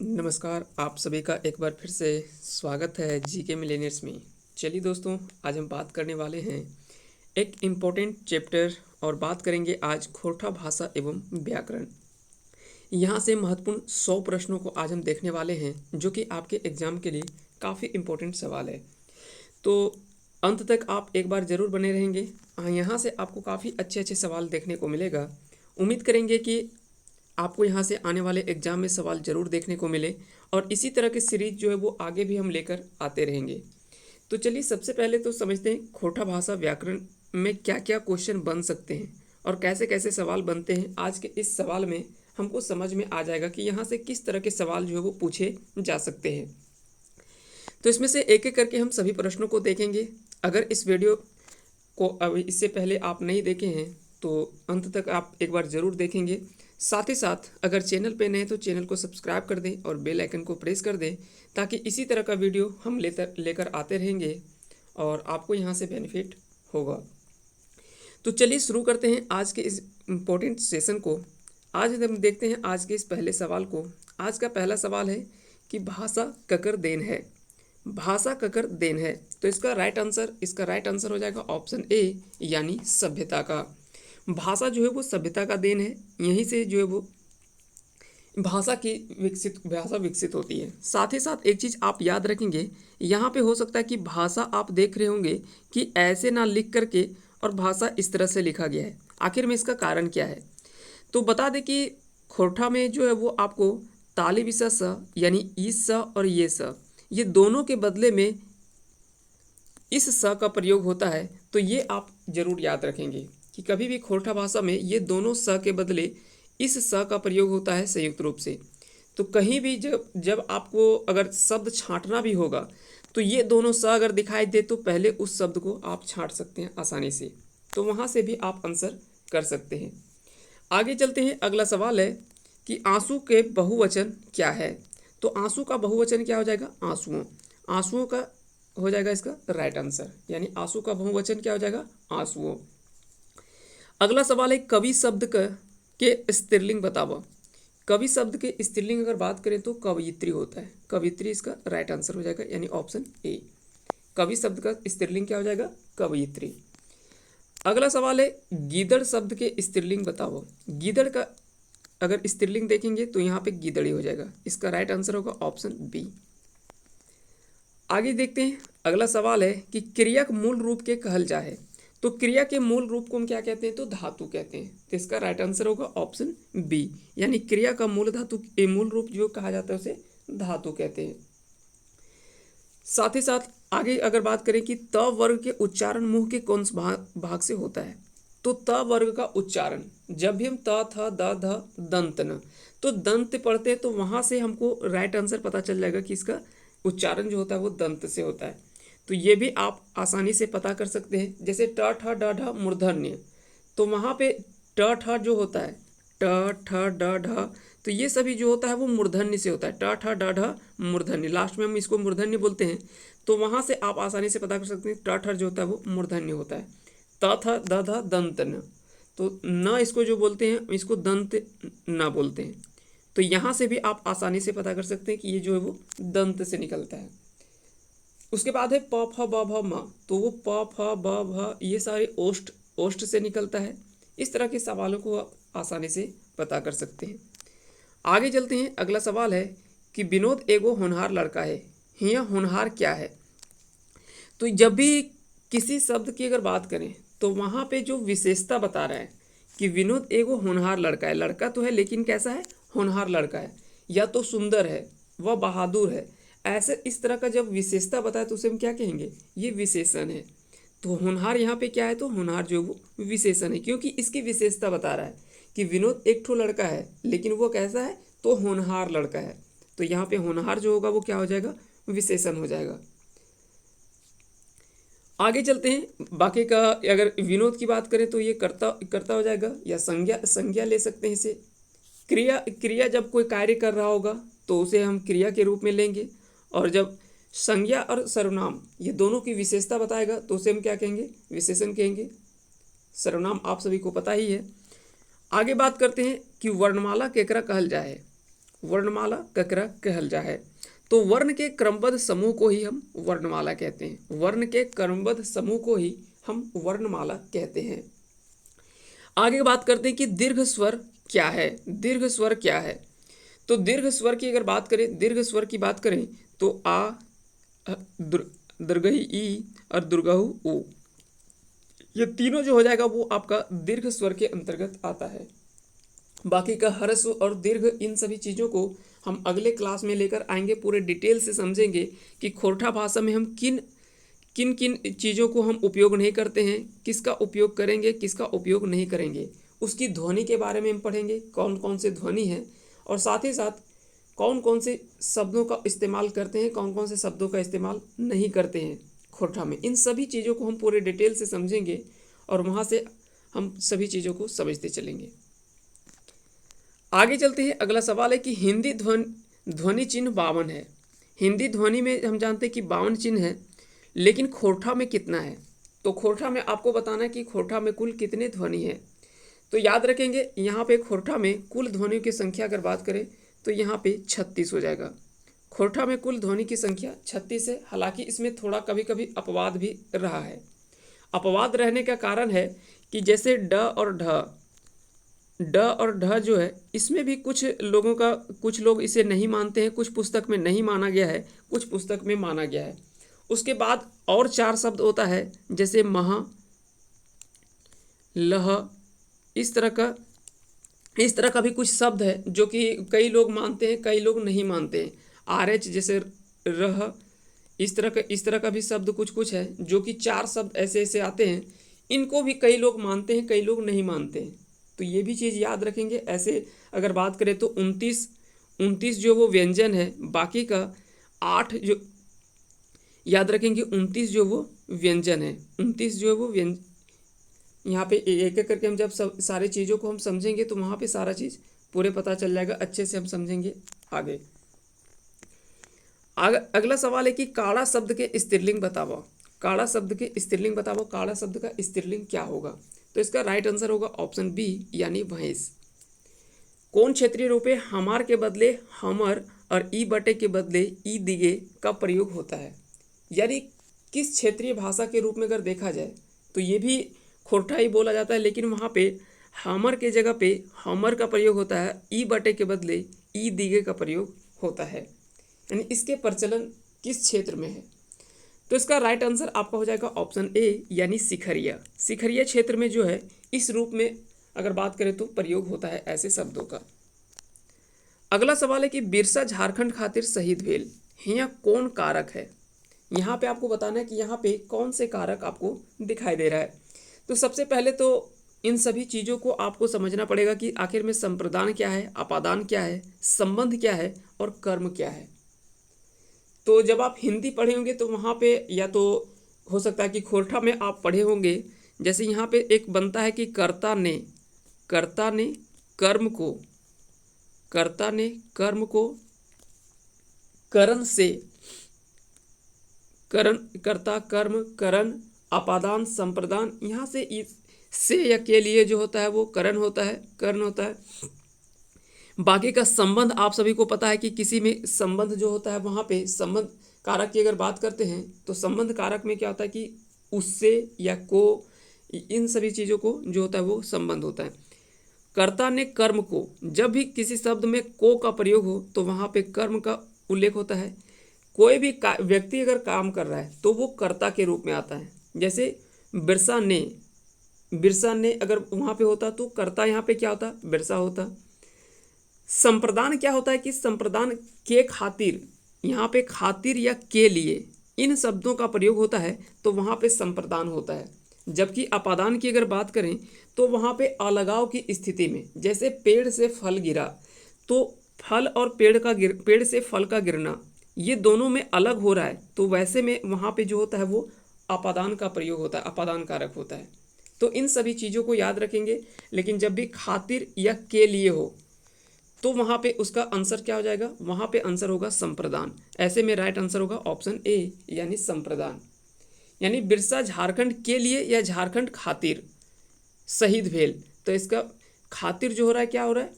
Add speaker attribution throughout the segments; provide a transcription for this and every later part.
Speaker 1: नमस्कार, आप सभी का एक बार फिर से स्वागत है जीके मिलेनियर्स में। चलिए दोस्तों, आज हम बात करने वाले हैं एक इम्पोर्टेंट चैप्टर और बात करेंगे आज खोरठा भाषा एवं व्याकरण। यहाँ से महत्वपूर्ण 100 प्रश्नों को आज हम देखने वाले हैं जो कि आपके एग्ज़ाम के लिए काफ़ी इम्पोर्टेंट सवाल है। तो अंत तक आप एक बार ज़रूर बने रहेंगे। यहाँ से आपको काफ़ी अच्छे अच्छे सवाल देखने को मिलेगा। उम्मीद करेंगे कि आपको यहाँ से आने वाले एग्ज़ाम में सवाल ज़रूर देखने को मिले और इसी तरह की सीरीज जो है वो आगे भी हम लेकर आते रहेंगे। तो चलिए सबसे पहले तो समझते हैं खोरठा भाषा व्याकरण में क्या क्या क्वेश्चन बन सकते हैं और कैसे कैसे सवाल बनते हैं। आज के इस सवाल में हमको समझ में आ जाएगा कि यहाँ से किस तरह के सवाल जो है वो पूछे जा सकते हैं। तो इसमें से एक एक करके हम सभी प्रश्नों को देखेंगे। अगर इस वीडियो को अभी इससे पहले आप नहीं देखे हैं तो अंत तक आप एक बार ज़रूर देखेंगे। साथ ही साथ अगर चैनल पे नए तो चैनल को सब्सक्राइब कर दें और बेल आइकन को प्रेस कर दें ताकि इसी तरह का वीडियो हम लेकर आते रहेंगे और आपको यहाँ से बेनिफिट होगा। तो चलिए शुरू करते हैं आज के इस इम्पोर्टेंट सेशन को। आज हम देखते हैं आज के इस पहले सवाल को। आज का पहला सवाल है कि भाषा ककर देन है। भाषा ककर देन है तो इसका राइट आंसर हो जाएगा ऑप्शन ए यानी सभ्यता का। भाषा जो है वो सभ्यता का देन है। यहीं से जो है वो भाषा विकसित होती है। साथ ही साथ एक चीज़ आप याद रखेंगे, यहाँ पे हो सकता है कि भाषा आप देख रहे होंगे कि ऐसे ना लिख करके और भाषा इस तरह से लिखा गया है। आखिर में इसका कारण क्या है? तो बता दें कि खोरठा में जो है वो आपको ताली विशा स यानी इस स और ये दोनों के बदले में इस स का प्रयोग होता है। तो ये आप जरूर याद रखेंगे कि कभी भी खोरठा भाषा में ये दोनों स के बदले इस स का प्रयोग होता है संयुक्त रूप से। तो कहीं भी जब जब आपको अगर शब्द छांटना भी होगा तो ये दोनों स अगर दिखाई दे तो पहले उस शब्द को आप छांट सकते हैं आसानी से। तो वहाँ से भी आप आंसर कर सकते हैं। आगे चलते हैं। अगला सवाल है कि आंसू के बहुवचन क्या है। तो आंसू का बहुवचन क्या हो जाएगा? आंसुओं। आंसुओं का हो जाएगा इसका राइट आंसर, यानी आंसू का बहुवचन क्या हो जाएगा? आंसुओं। अगला सवाल है कवि शब्द के स्त्रीलिंग बताओ। कवि शब्द के स्त्रीलिंग अगर बात करें तो कवयित्री होता है। कवयित्री इसका राइट आंसर हो जाएगा, यानी ऑप्शन ए। कवि शब्द का स्त्रीलिंग क्या हो जाएगा? कवयित्री। अगला सवाल है गीदड़ शब्द के स्त्रीलिंग बताओ। गीदड़ का अगर स्त्रीलिंग देखेंगे तो यहाँ पे गीदड़ी हो जाएगा। इसका राइट आंसर होगा ऑप्शन बी। आगे देखते हैं। अगला सवाल है कि क्रिया का मूल रूप के कहल जाए। तो क्रिया के मूल रूप को हम क्या कहते हैं? तो धातु कहते हैं। तो इसका राइट आंसर होगा ऑप्शन बी, यानी क्रिया का मूल रूप जो कहा जाता है उसे धातु कहते हैं। साथ ही साथ आगे अगर बात करें कि त वर्ग के उच्चारण मुंह के कौन से भाग से होता है। तो त वर्ग का उच्चारण जब भी हम त थ द ध दंत न तो दंत पढ़ते हैं तो वहाँ से हमको राइट आंसर पता चल जाएगा कि इसका उच्चारण जो होता है वो दंत से होता है। तो ये भी आप आसानी से पता कर सकते हैं। जैसे ट ठ ड ढ मूर्धन्य, तो वहाँ पे ट ठ जो होता है ट ठ ड ढ, तो ये सभी जो होता है वो मूर्धन्य से होता है। ट ठ ड ढ मूर्धन्य, लास्ट में हम इसको मूर्धन्य बोलते हैं। तो वहाँ से आप आसानी से पता कर सकते हैं ट ठ जो होता है वो मूर्धन्य होता है। त थ द ध दंत न, तो न इसको जो बोलते हैं इसको दंत न बोलते हैं। तो यहाँ से भी आप आसानी से पता कर सकते हैं कि ये जो है वो दंत से निकलता है। उसके बाद है प फ ब भ म, तो वो प फ ब भ ये सारे ओष्ठ से निकलता है। इस तरह के सवालों को आप आसानी से पता कर सकते हैं। आगे चलते हैं। अगला सवाल है कि विनोद एगो होनहार लड़का है। यहाँ होनहार क्या है? तो जब भी किसी शब्द की अगर बात करें तो वहाँ पे जो विशेषता बता रहा है कि विनोद एगो होनहार लड़का है। लड़का तो है लेकिन कैसा है? होनहार लड़का है, या तो सुंदर है, वह बहादुर है। ऐसे इस तरह का जब विशेषता बताए तो उसे हम क्या कहेंगे? ये विशेषण है। तो होनहार यहाँ पे क्या है? तो होनहार जो वो विशेषण है, क्योंकि इसकी विशेषता बता रहा है कि विनोद एक ठो लड़का है लेकिन वो कैसा है? तो होनहार लड़का है। तो यहाँ पे होनहार जो होगा वो क्या हो जाएगा? विशेषण हो जाएगा। आगे चलते हैं। बाकी का अगर विनोद की बात करें तो ये कर्ता हो जाएगा, या संज्ञा ले सकते हैं इसे। क्रिया जब कोई कार्य कर रहा होगा तो उसे हम क्रिया के रूप में लेंगे, और जब संज्ञा और सर्वनाम ये दोनों की विशेषता बताएगा तो उसे हम क्या कहेंगे? विशेषण कहेंगे। सर्वनाम आप सभी को पता ही है। आगे बात करते हैं कि वर्णमाला केकरा कहल जाए। वर्णमाला ककरा कहल जा है। तो वर्ण के क्रमबद्ध समूह को ही हम वर्णमाला कहते हैं। वर्ण के क्रमबद्ध समूह को ही हम वर्णमाला कहते हैं। आगे बात करते हैं कि दीर्घ स्वर क्या है। दीर्घ स्वर क्या है? तो दीर्घ स्वर की अगर बात करें, दीर्घ स्वर की बात करें तो आ, दीर्घई ई और दीर्घऊ ऊ, ये तीनों जो हो जाएगा वो आपका दीर्घ स्वर के अंतर्गत आता है। बाकी का ह्रस्व और दीर्घ, इन सभी चीज़ों को हम अगले क्लास में लेकर आएंगे, पूरे डिटेल से समझेंगे कि खोरठा भाषा में हम किन किन किन चीज़ों को हम उपयोग नहीं करते हैं, किसका उपयोग करेंगे, किसका उपयोग नहीं करेंगे। उसकी ध्वनि के बारे में हम पढ़ेंगे, कौन कौन से ध्वनि हैं, और साथ ही साथ कौन कौन से शब्दों का इस्तेमाल करते हैं, कौन कौन से शब्दों का इस्तेमाल नहीं करते हैं खोरठा में। इन सभी चीज़ों को हम पूरे डिटेल से समझेंगे और वहाँ से हम सभी चीज़ों को समझते चलेंगे। आगे चलते हैं। अगला सवाल है कि हिंदी ध्वनि चिन्ह 52 है। हिंदी ध्वनि में हम जानते हैं कि 52 चिन्ह है, लेकिन खोरठा में कितना है? तो खोरठा में आपको बताना है कि खोरठा में कुल कितने ध्वनि है। तो याद रखेंगे, यहाँ पे खोरठा में कुल ध्वनियों की संख्या अगर बात करें तो यहाँ पे 36 हो जाएगा। खोरठा में कुल ध्वनि की संख्या 36 है। हालांकि इसमें थोड़ा कभी कभी अपवाद भी रहा है। अपवाद रहने का कारण है कि जैसे ड और ढ जो है, इसमें भी कुछ लोग इसे नहीं मानते हैं, कुछ पुस्तक में नहीं माना गया है, कुछ पुस्तक में माना गया है। उसके बाद और 4 शब्द होता है, जैसे महा, लह, इस तरह का भी कुछ शब्द है जो कि कई लोग मानते हैं, कई लोग नहीं मानते हैं। RH जैसे रह, इस तरह का भी शब्द कुछ है जो कि 4 शब्द ऐसे आते हैं। इनको भी कई लोग मानते हैं, कई लोग नहीं मानते हैं। तो ये भी चीज़ याद रखेंगे। ऐसे अगर बात करें तो 29 जो वो व्यंजन है, बाकी का 8 जो याद रखेंगे, 29 जो वो व्यंजन है, 29 जो है वो यहाँ पे एक एक करके हम जब सब सारी चीज़ों को हम समझेंगे तो वहाँ पे सारा चीज़ पूरे पता चल जाएगा, अच्छे से हम समझेंगे। आगे अगला सवाल है कि काड़ा शब्द के स्त्रीलिंग बताओ। काड़ा शब्द के स्त्रीलिंग बताओ। काड़ा शब्द का स्त्रीलिंग क्या होगा? तो इसका राइट आंसर होगा ऑप्शन बी, यानी भैंस। कौन क्षेत्रीय रूप है हमार के बदले हमर और ई बटे के बदले ई दिगे का प्रयोग होता है? यानी किस क्षेत्रीय भाषा के रूप में अगर देखा जाए तो ये भी खोरठा ही बोला जाता है, लेकिन वहाँ पे हमर के जगह पे हमर का प्रयोग होता है, ई बटे के बदले ई दिगे का प्रयोग होता है। यानी इसके प्रचलन किस क्षेत्र में है? तो इसका राइट आंसर आपका हो जाएगा ऑप्शन ए, यानी सिखरिया। सिखरिया क्षेत्र में जो है इस रूप में अगर बात करें तो प्रयोग होता है ऐसे शब्दों का। अगला सवाल है कि बिरसा झारखंड खातिर शहीद भेल, यहाँ कौन कारक है? यहाँ पे आपको बताना है कि यहाँ पे कौन से कारक आपको दिखाई दे रहा है। तो सबसे पहले तो इन सभी चीज़ों को आपको समझना पड़ेगा कि आखिर में संप्रदान क्या है, अपादान क्या है, संबंध क्या है और कर्म क्या है। तो जब आप हिंदी पढ़े होंगे तो वहाँ पे या तो हो सकता है कि खोरठा में आप पढ़े होंगे, जैसे यहाँ पे एक बनता है कि कर्ता ने कर्म को करण से, कर्ता कर्म करण अपादान संप्रदान, यहाँ से या के लिए जो होता है वो करण होता है। बाकी का संबंध आप सभी को पता है कि किसी में संबंध जो होता है वहाँ पे संबंध कारक की अगर बात करते हैं तो संबंध कारक में क्या होता है कि उससे या को, इन सभी चीज़ों को जो होता है वो संबंध होता है। कर्ता ने कर्म को, जब भी किसी शब्द में को का प्रयोग हो तो वहाँ पे कर्म का उल्लेख होता है। कोई भी व्यक्ति अगर काम कर रहा है तो वो कर्ता के रूप में आता है। जैसे बिरसा ने अगर वहाँ पे होता तो कर्ता यहाँ पे क्या होता? बिरसा होता। संप्रदान क्या होता है कि संप्रदान के खातिर, यहाँ पे खातिर या के लिए, इन शब्दों का प्रयोग होता है तो वहाँ पे संप्रदान होता है। जबकि अपादान की अगर बात करें तो वहाँ पे अलगाव की स्थिति में, जैसे पेड़ से फल गिरा तो फल और पेड़ से फल का गिरना, ये दोनों में अलग हो रहा है, तो वैसे में वहाँ पे जो होता है वो अपादान का प्रयोग होता है, अपादान कारक होता है। तो इन सभी चीज़ों को याद रखेंगे। लेकिन जब भी खातिर या के लिए हो तो वहाँ पे उसका आंसर क्या हो जाएगा? वहाँ पे आंसर होगा संप्रदान। ऐसे में राइट आंसर होगा ऑप्शन ए, यानी संप्रदान। यानी बिरसा झारखंड के लिए या झारखंड खातिर शहीद भेल, तो इसका खातिर जो हो रहा है क्या हो रहा है?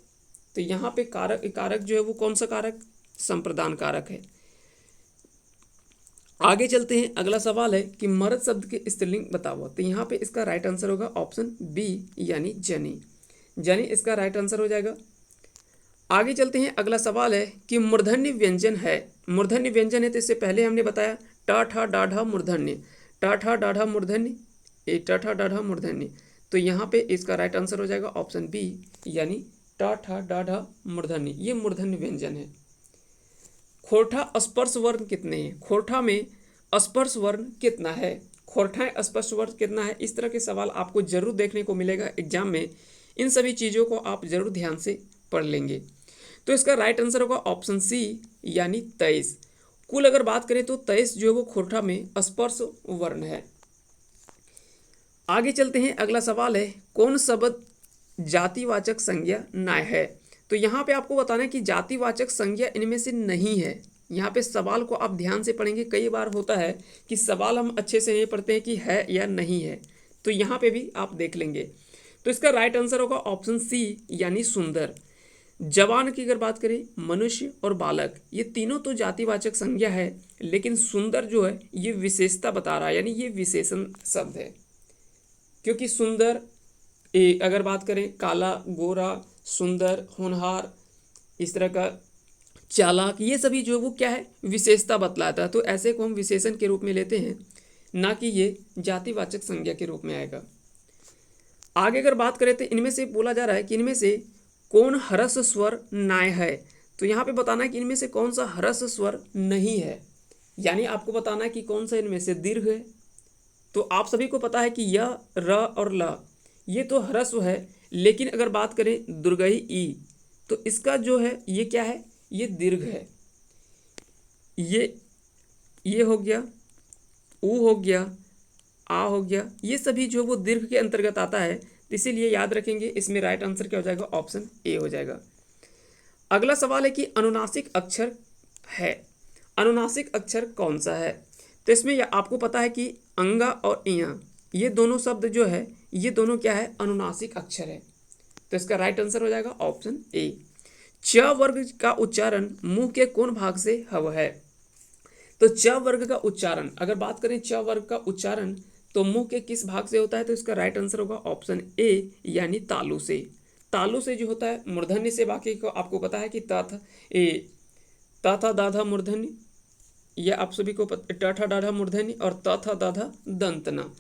Speaker 1: तो यहाँ पे कारक कारक जो है वो कौन सा कारक, संप्रदान कारक है। आगे चलते हैं, अगला सवाल है कि मर्द शब्द के स्त्रीलिंग बताओ। तो यहाँ पे इसका राइट आंसर होगा ऑप्शन बी यानी जनी। जनी इसका राइट आंसर हो जाएगा। आगे चलते हैं, अगला सवाल है कि मूर्धन्य व्यंजन है। मूर्धन्य व्यंजन है तो इससे पहले हमने बताया ट ठ डाढ़ा मूर्धन्य, ट ठ डाढ़ा मूर्धन्य, ए ट ठ डाढ़ा मूर्धन्य। तो यहाँ पे इसका राइट आंसर हो जाएगा ऑप्शन बी यानी ट ठ डाढ़ा मूर्धन्य, ये मूर्धन्य व्यंजन है। खोरठा स्पर्श वर्ण कितने हैं, खोरठा में स्पर्श वर्ण कितना है, खोरठाएं स्पर्श वर्ण कितना है, इस तरह के सवाल आपको जरूर देखने को मिलेगा एग्जाम में। इन सभी चीज़ों को आप जरूर ध्यान से पढ़ लेंगे। तो इसका राइट आंसर होगा ऑप्शन सी यानी 23। कुल अगर बात करें तो 23 जो है वो खोरठा में स्पर्श वर्ण है। आगे चलते हैं, अगला सवाल है कौन शब्द जातिवाचक संज्ञा नाय है। तो यहाँ पे आपको बताना है कि जातिवाचक संज्ञा इनमें से नहीं है। यहाँ पे सवाल को आप ध्यान से पढ़ेंगे, कई बार होता है कि सवाल हम अच्छे से नहीं पढ़ते हैं कि है या नहीं है, तो यहाँ पे भी आप देख लेंगे। तो इसका राइट आंसर होगा ऑप्शन सी यानी सुंदर। जवान की अगर बात करें, मनुष्य और बालक ये तीनों तो जातिवाचक संज्ञा है, लेकिन सुंदर जो है ये विशेषता बता रहा है, यानी ये विशेषण शब्द है। क्योंकि सुंदर अगर बात करें काला, गोरा, सुंदर, होनहार, इस तरह का चालाक, ये सभी जो वो क्या है विशेषता बतलाता है। तो ऐसे को हम विशेषण के रूप में लेते हैं, ना कि ये जातिवाचक संज्ञा के रूप में आएगा। आगे अगर बात करें तो इनमें से बोला जा रहा है कि इनमें से कौन ह्रस्व स्वर नाय है। तो यहाँ पे बताना है कि इनमें से कौन सा ह्रस्व स्वर नहीं है, यानी आपको बताना है कि कौन सा इनमें से दीर्घ है। तो आप सभी को पता है कि य, र और ल ये तो ह्रस्व है, लेकिन अगर बात करें दुर्गई ई तो इसका जो है ये क्या है, ये दीर्घ है। ये हो गया, ऊ हो गया, आ हो गया, ये सभी जो वो दीर्घ के अंतर्गत आता है। तो इसीलिए याद रखेंगे, इसमें राइट आंसर क्या हो जाएगा, ऑप्शन ए हो जाएगा। अगला सवाल है कि अनुनासिक अक्षर है, अनुनासिक अक्षर कौन सा है। तो इसमें आपको पता है कि अंगा और इया ये दोनों शब्द जो है ये दोनों क्या है, अनुनासिक अक्षर है। तो इसका राइट आंसर हो जाएगा ऑप्शन ए। च वर्ग का उच्चारण मुंह के कौन भाग से हव है। तो च वर्ग का उच्चारण अगर बात करें, च वर्ग का उच्चारण तो मुंह के किस भाग से होता है। तो इसका राइट आंसर होगा ऑप्शन ए यानी तालु से। तालु से जो होता है मूर्धन्य से, बाकी को आपको पता है कि ता था दाधा मूर्धन्य, यह आप सभी को टा ठा डाढ़ा मूर्धन्य, और ता था दाधा दंतना।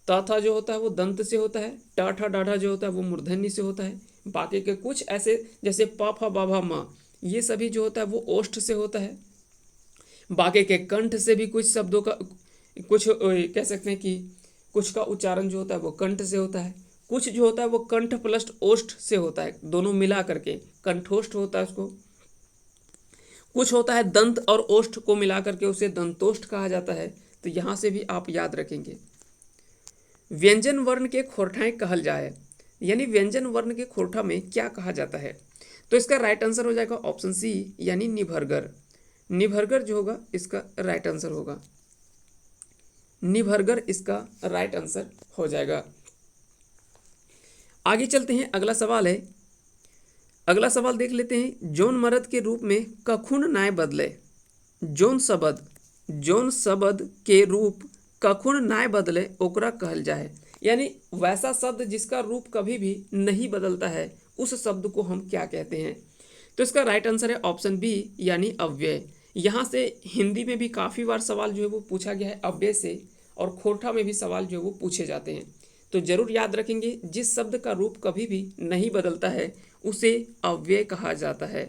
Speaker 1: ता था जो होता है वो दंत से होता है, टा ठा डाढ़ा जो होता है वो मूर्धन्य से होता है। बाकी के कुछ ऐसे जैसे पा फा बाभा माँ ये सभी जो होता है वो ओष्ठ से होता है। बाकी के कंठ से भी कुछ शब्दों का कुछ कह सकते हैं कि कुछ का उच्चारण जो होता है वो कंठ से होता है, कुछ जो होता है वो कंठ प्लस ओष्ठ से होता है, दोनों मिला करके कंठोष्ठ होता है उसको। कुछ होता है दंत और ओष्ठ को मिला करके उसे दंतोष्ठ कहा जाता है। तो यहाँ से भी आप याद रखेंगे। व्यंजन वर्ण के खोरठाएं कहल जाए, यानी व्यंजन वर्ण के खोरठा में क्या कहा जाता है। तो इसका राइट आंसर हो जाएगा ऑप्शन सी यानी निभरगर। निभरगर जो होगा इसका राइट आंसर होगा, निभरगर इसका राइट आंसर हो जाएगा। आगे चलते हैं, अगला सवाल है, अगला सवाल देख लेते हैं। जौन मर्द के रूप में कखुन नाय बदले, जौन शब्द के रूप कखुन नाय बदले ओकरा कहल जाए, यानी वैसा शब्द जिसका रूप कभी भी नहीं बदलता है उस शब्द को हम क्या कहते हैं। तो इसका राइट आंसर है ऑप्शन बी यानी अव्यय। यहाँ से हिंदी में भी काफ़ी बार सवाल जो है वो पूछा गया है अव्यय से, और खोरठा में भी सवाल जो है वो पूछे जाते हैं। तो जरूर याद रखेंगे, जिस शब्द का रूप कभी भी नहीं बदलता है उसे अव्यय कहा जाता है।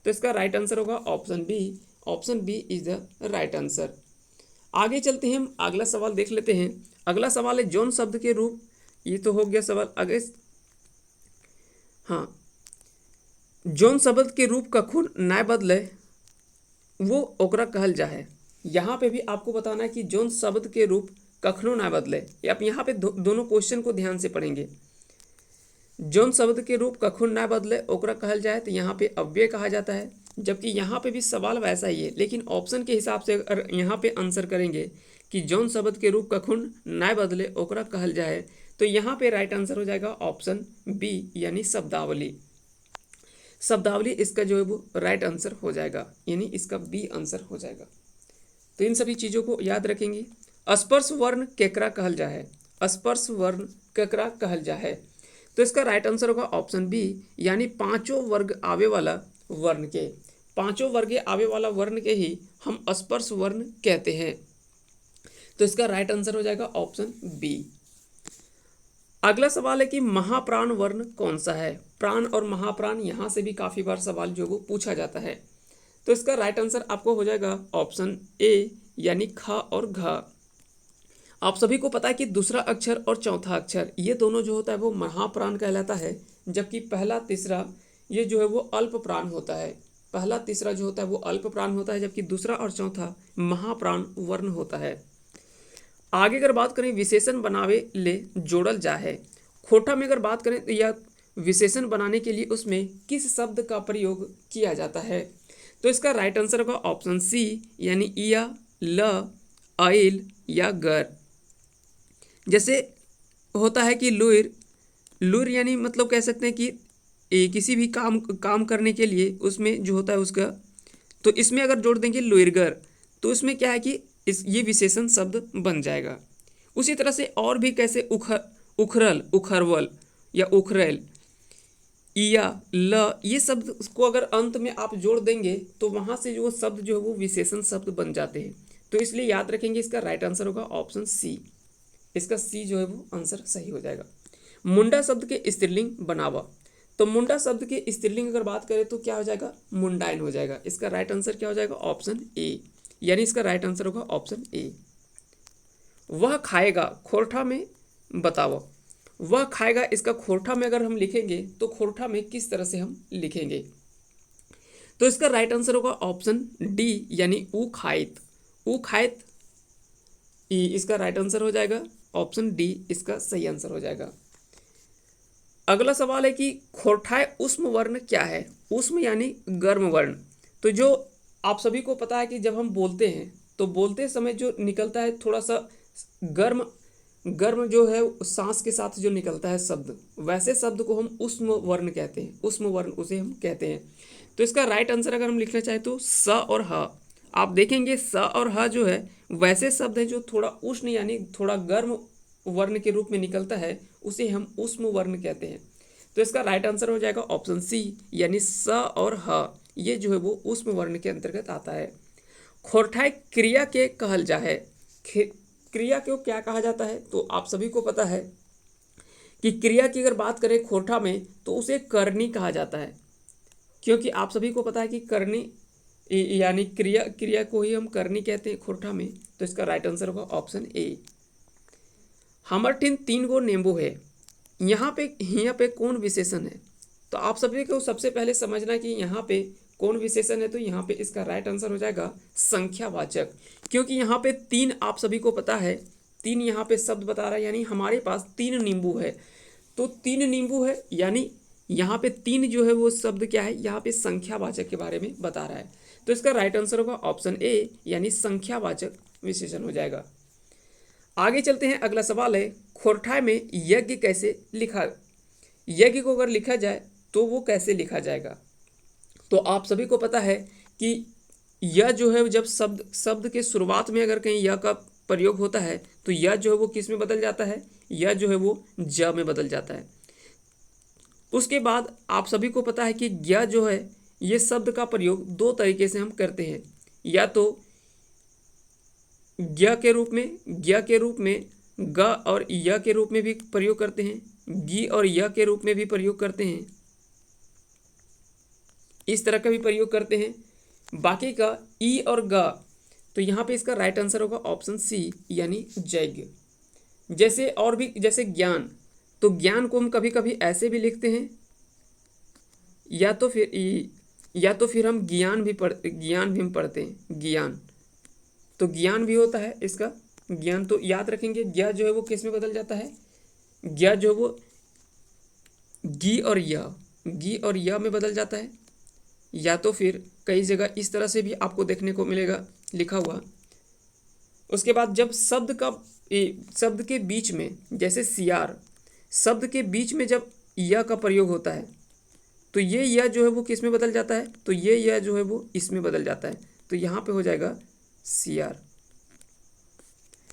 Speaker 1: तो इसका राइट आंसर होगा option B, option B is the right answer. आगे चलते हैं, हम अगला सवाल देख लेते हैं। अगला सवाल है जौन शब्द के रूप, ये तो हो गया सवाल आगे, हाँ, जौन शब्द के रूप कखुन नाय बदले वो ओकरा कहल जाए। यहाँ पे भी आपको बताना है कि जौन शब्द के रूप कखनो ना बदले। आप यहाँ पे दोनों क्वेश्चन को ध्यान से पढ़ेंगे। जौन शब्द के रूप कखुन ना बदले ओकरा कहल जाए, तो यहाँ पे अव्यय कहा जाता है। जबकि यहाँ पे भी सवाल वैसा ही है, लेकिन ऑप्शन के हिसाब से अगर यहाँ पे आंसर करेंगे कि जौन शब्द के रूप कखुन ना बदले ओकरा कहल जाए, तो यहाँ पे राइट आंसर हो जाएगा ऑप्शन बी यानी शब्दावली। शब्दावली इसका जो है वो राइट आंसर हो जाएगा, यानी इसका बी आंसर हो जाएगा। तो इन सभी चीज़ों को याद रखेंगे। स्पर्श वर्ण केकरा कहल जा है, स्पर्श वर्ण केकरा कहल जा है, तो इसका राइट आंसर होगा ऑप्शन बी, यानी पांचों वर्ग आवे वाला वर्ण के, पांचों वर्ग आवे वाला वर्ण के ही हम स्पर्श वर्ण कहते हैं। तो इसका राइट आंसर हो जाएगा ऑप्शन बी। अगला सवाल है कि महाप्राण वर्ण कौन सा है। प्राण और महाप्राण यहाँ से भी काफ़ी बार सवाल जो वो पूछा जाता है। तो इसका राइट आंसर आपको हो जाएगा ऑप्शन ए, यानी ख और घ। आप सभी को पता है कि दूसरा अक्षर और चौथा अक्षर ये दोनों जो होता है वो महाप्राण कहलाता है, जबकि पहला तीसरा ये जो है वो अल्प प्राण होता है। पहला तीसरा जो होता है वो अल्प प्राण होता है, जबकि दूसरा और चौथा महाप्राण वर्ण होता है। आगे अगर बात करें विशेषण बनावे ले जोड़ल जा है, खोटा में अगर बात करें या विशेषण बनाने के लिए उसमें किस शब्द का प्रयोग किया जाता है। तो इसका राइट आंसर होगा ऑप्शन सी, यानी इया, ल, आइल या गर। जैसे होता है कि लुइर, लुइर यानी मतलब कह सकते हैं कि किसी भी काम करने के लिए उसमें जो होता है उसका, तो इसमें अगर जोड़ देंगे लुइरगर तो उसमें क्या है कि ये विशेषण शब्द बन जाएगा। उसी तरह से और भी कैसे उखरल, उखरवल या उखरैल, इया, ल, ये शब्द को अगर अंत में आप जोड़ देंगे तो वहाँ से जो शब्द जो है वो विशेषण शब्द बन जाते हैं। तो इसलिए याद रखेंगे इसका राइट आंसर होगा ऑप्शन सी, इसका सी जो है वो आंसर सही हो जाएगा। मुंडा शब्द के स्त्रीलिंग बनावा, तो मुंडा शब्द के स्त्रीलिंग अगर बात करें तो क्या हो जाएगा, मुंडाइन हो जाएगा। इसका राइट आंसर क्या हो जाएगा, ऑप्शन ए, यानी इसका राइट आंसर होगा ऑप्शन ए। वह खाएगा खोरठा में बताओ, वह खाएगा इसका खोरठा में अगर हम लिखेंगे तो खोरठा में किस तरह से हम लिखेंगे। तो इसका राइट आंसर होगा ऑप्शन डी, यानी ऊ खाइत, ऊ खाइत ई, इसका राइट आंसर हो जाएगा ऑप्शन डी, इसका सही आंसर हो जाएगा। अगला सवाल है कि खोरठाए उष्म वर्ण क्या है। उष्म यानी गर्म वर्ण, तो जो आप सभी को पता है कि जब हम बोलते हैं तो बोलते समय जो निकलता है थोड़ा सा गर्म गर्म जो है सांस के साथ जो निकलता है शब्द, वैसे शब्द को हम उष्म वर्ण कहते हैं, उष्म वर्ण उसे हम कहते हैं। तो इसका राइट आंसर अगर हम लिखना चाहें तो स और ह। आप देखेंगे स और ह जो है वैसे शब्द है जो थोड़ा उष्ण यानी थोड़ा गर्म वर्ण के रूप में निकलता है, उसे हम उष्म वर्ण कहते हैं। तो इसका राइट आंसर हो जाएगा ऑप्शन सी, यानी स और ह, ये जो है वो उष्म वर्ण के अंतर्गत आता है। खोरठाए क्रिया के कहल जा है, क्रिया को क्या कहा जाता है। तो आप सभी को पता है कि क्रिया की अगर बात करें खोरठा में तो उसे करनी कहा जाता है, क्योंकि आप सभी को पता है कि करनी यानी क्रिया को ही हम करनी कहते हैं खोरठा में। तो इसका राइट आंसर होगा ऑप्शन ए। हमर ठिन 3 गो नींबू है, यहाँ पे कौन विशेषण है। तो आप सभी को सबसे पहले समझना कि यहाँ पे कौन विशेषण है। तो यहाँ पे इसका राइट आंसर हो जाएगा संख्यावाचक, क्योंकि यहाँ पे 3 आप सभी को पता है 3 यहाँ पे शब्द बता रहा है, यानी हमारे पास 3 नींबू है। तो 3 नींबू है यानी यहाँ पे 3 जो है वो शब्द क्या है, यहाँ पे संख्यावाचक के बारे में बता रहा है। तो इसका राइट आंसर होगा ऑप्शन ए, यानी संख्यावाचक विशेषण हो जाएगा। आगे चलते हैं, अगला सवाल है खोरठाए में यज्ञ कैसे लिखा, यज्ञ को अगर लिखा जाए तो वो कैसे लिखा जाएगा। तो आप सभी को पता है कि यह जो है जब शब्द के शुरुआत में अगर कहीं यह का प्रयोग होता है तो यह जो है वो किस में बदल जाता है, यह जो है वो ज में बदल जाता है। उसके बाद आप सभी को पता है कि ज्ञ जो है ये शब्द का प्रयोग 2 तरीके से हम करते हैं, या तो ज्ञ के रूप में ग और य के रूप में भी प्रयोग करते हैं, गी और य के रूप में भी प्रयोग करते हैं, इस तरह का भी प्रयोग करते हैं। बाकी का ई और ग, तो यहाँ पे इसका राइट आंसर होगा ऑप्शन सी, यानी यज्ञ। जैसे और भी जैसे ज्ञान, तो ज्ञान को हम कभी कभी ऐसे भी लिखते हैं, या तो फिर हम ज्ञान भी हम पढ़ते हैं, ज्ञान, तो ज्ञान भी होता है इसका ज्ञान। तो याद रखेंगे ज्ञ जो है वो किस में बदल जाता है, ज्ञ जो है वो गी और य में बदल जाता है, या तो फिर कई जगह इस तरह से भी आपको देखने को मिलेगा लिखा हुआ। उसके बाद जब शब्द के बीच में, जैसे सियार शब्द के बीच में जब य का प्रयोग होता है तो ये य जो है वो किस में बदल जाता है, तो ये य जो है वो इसमें बदल जाता है, तो यहाँ पे हो जाएगा CR।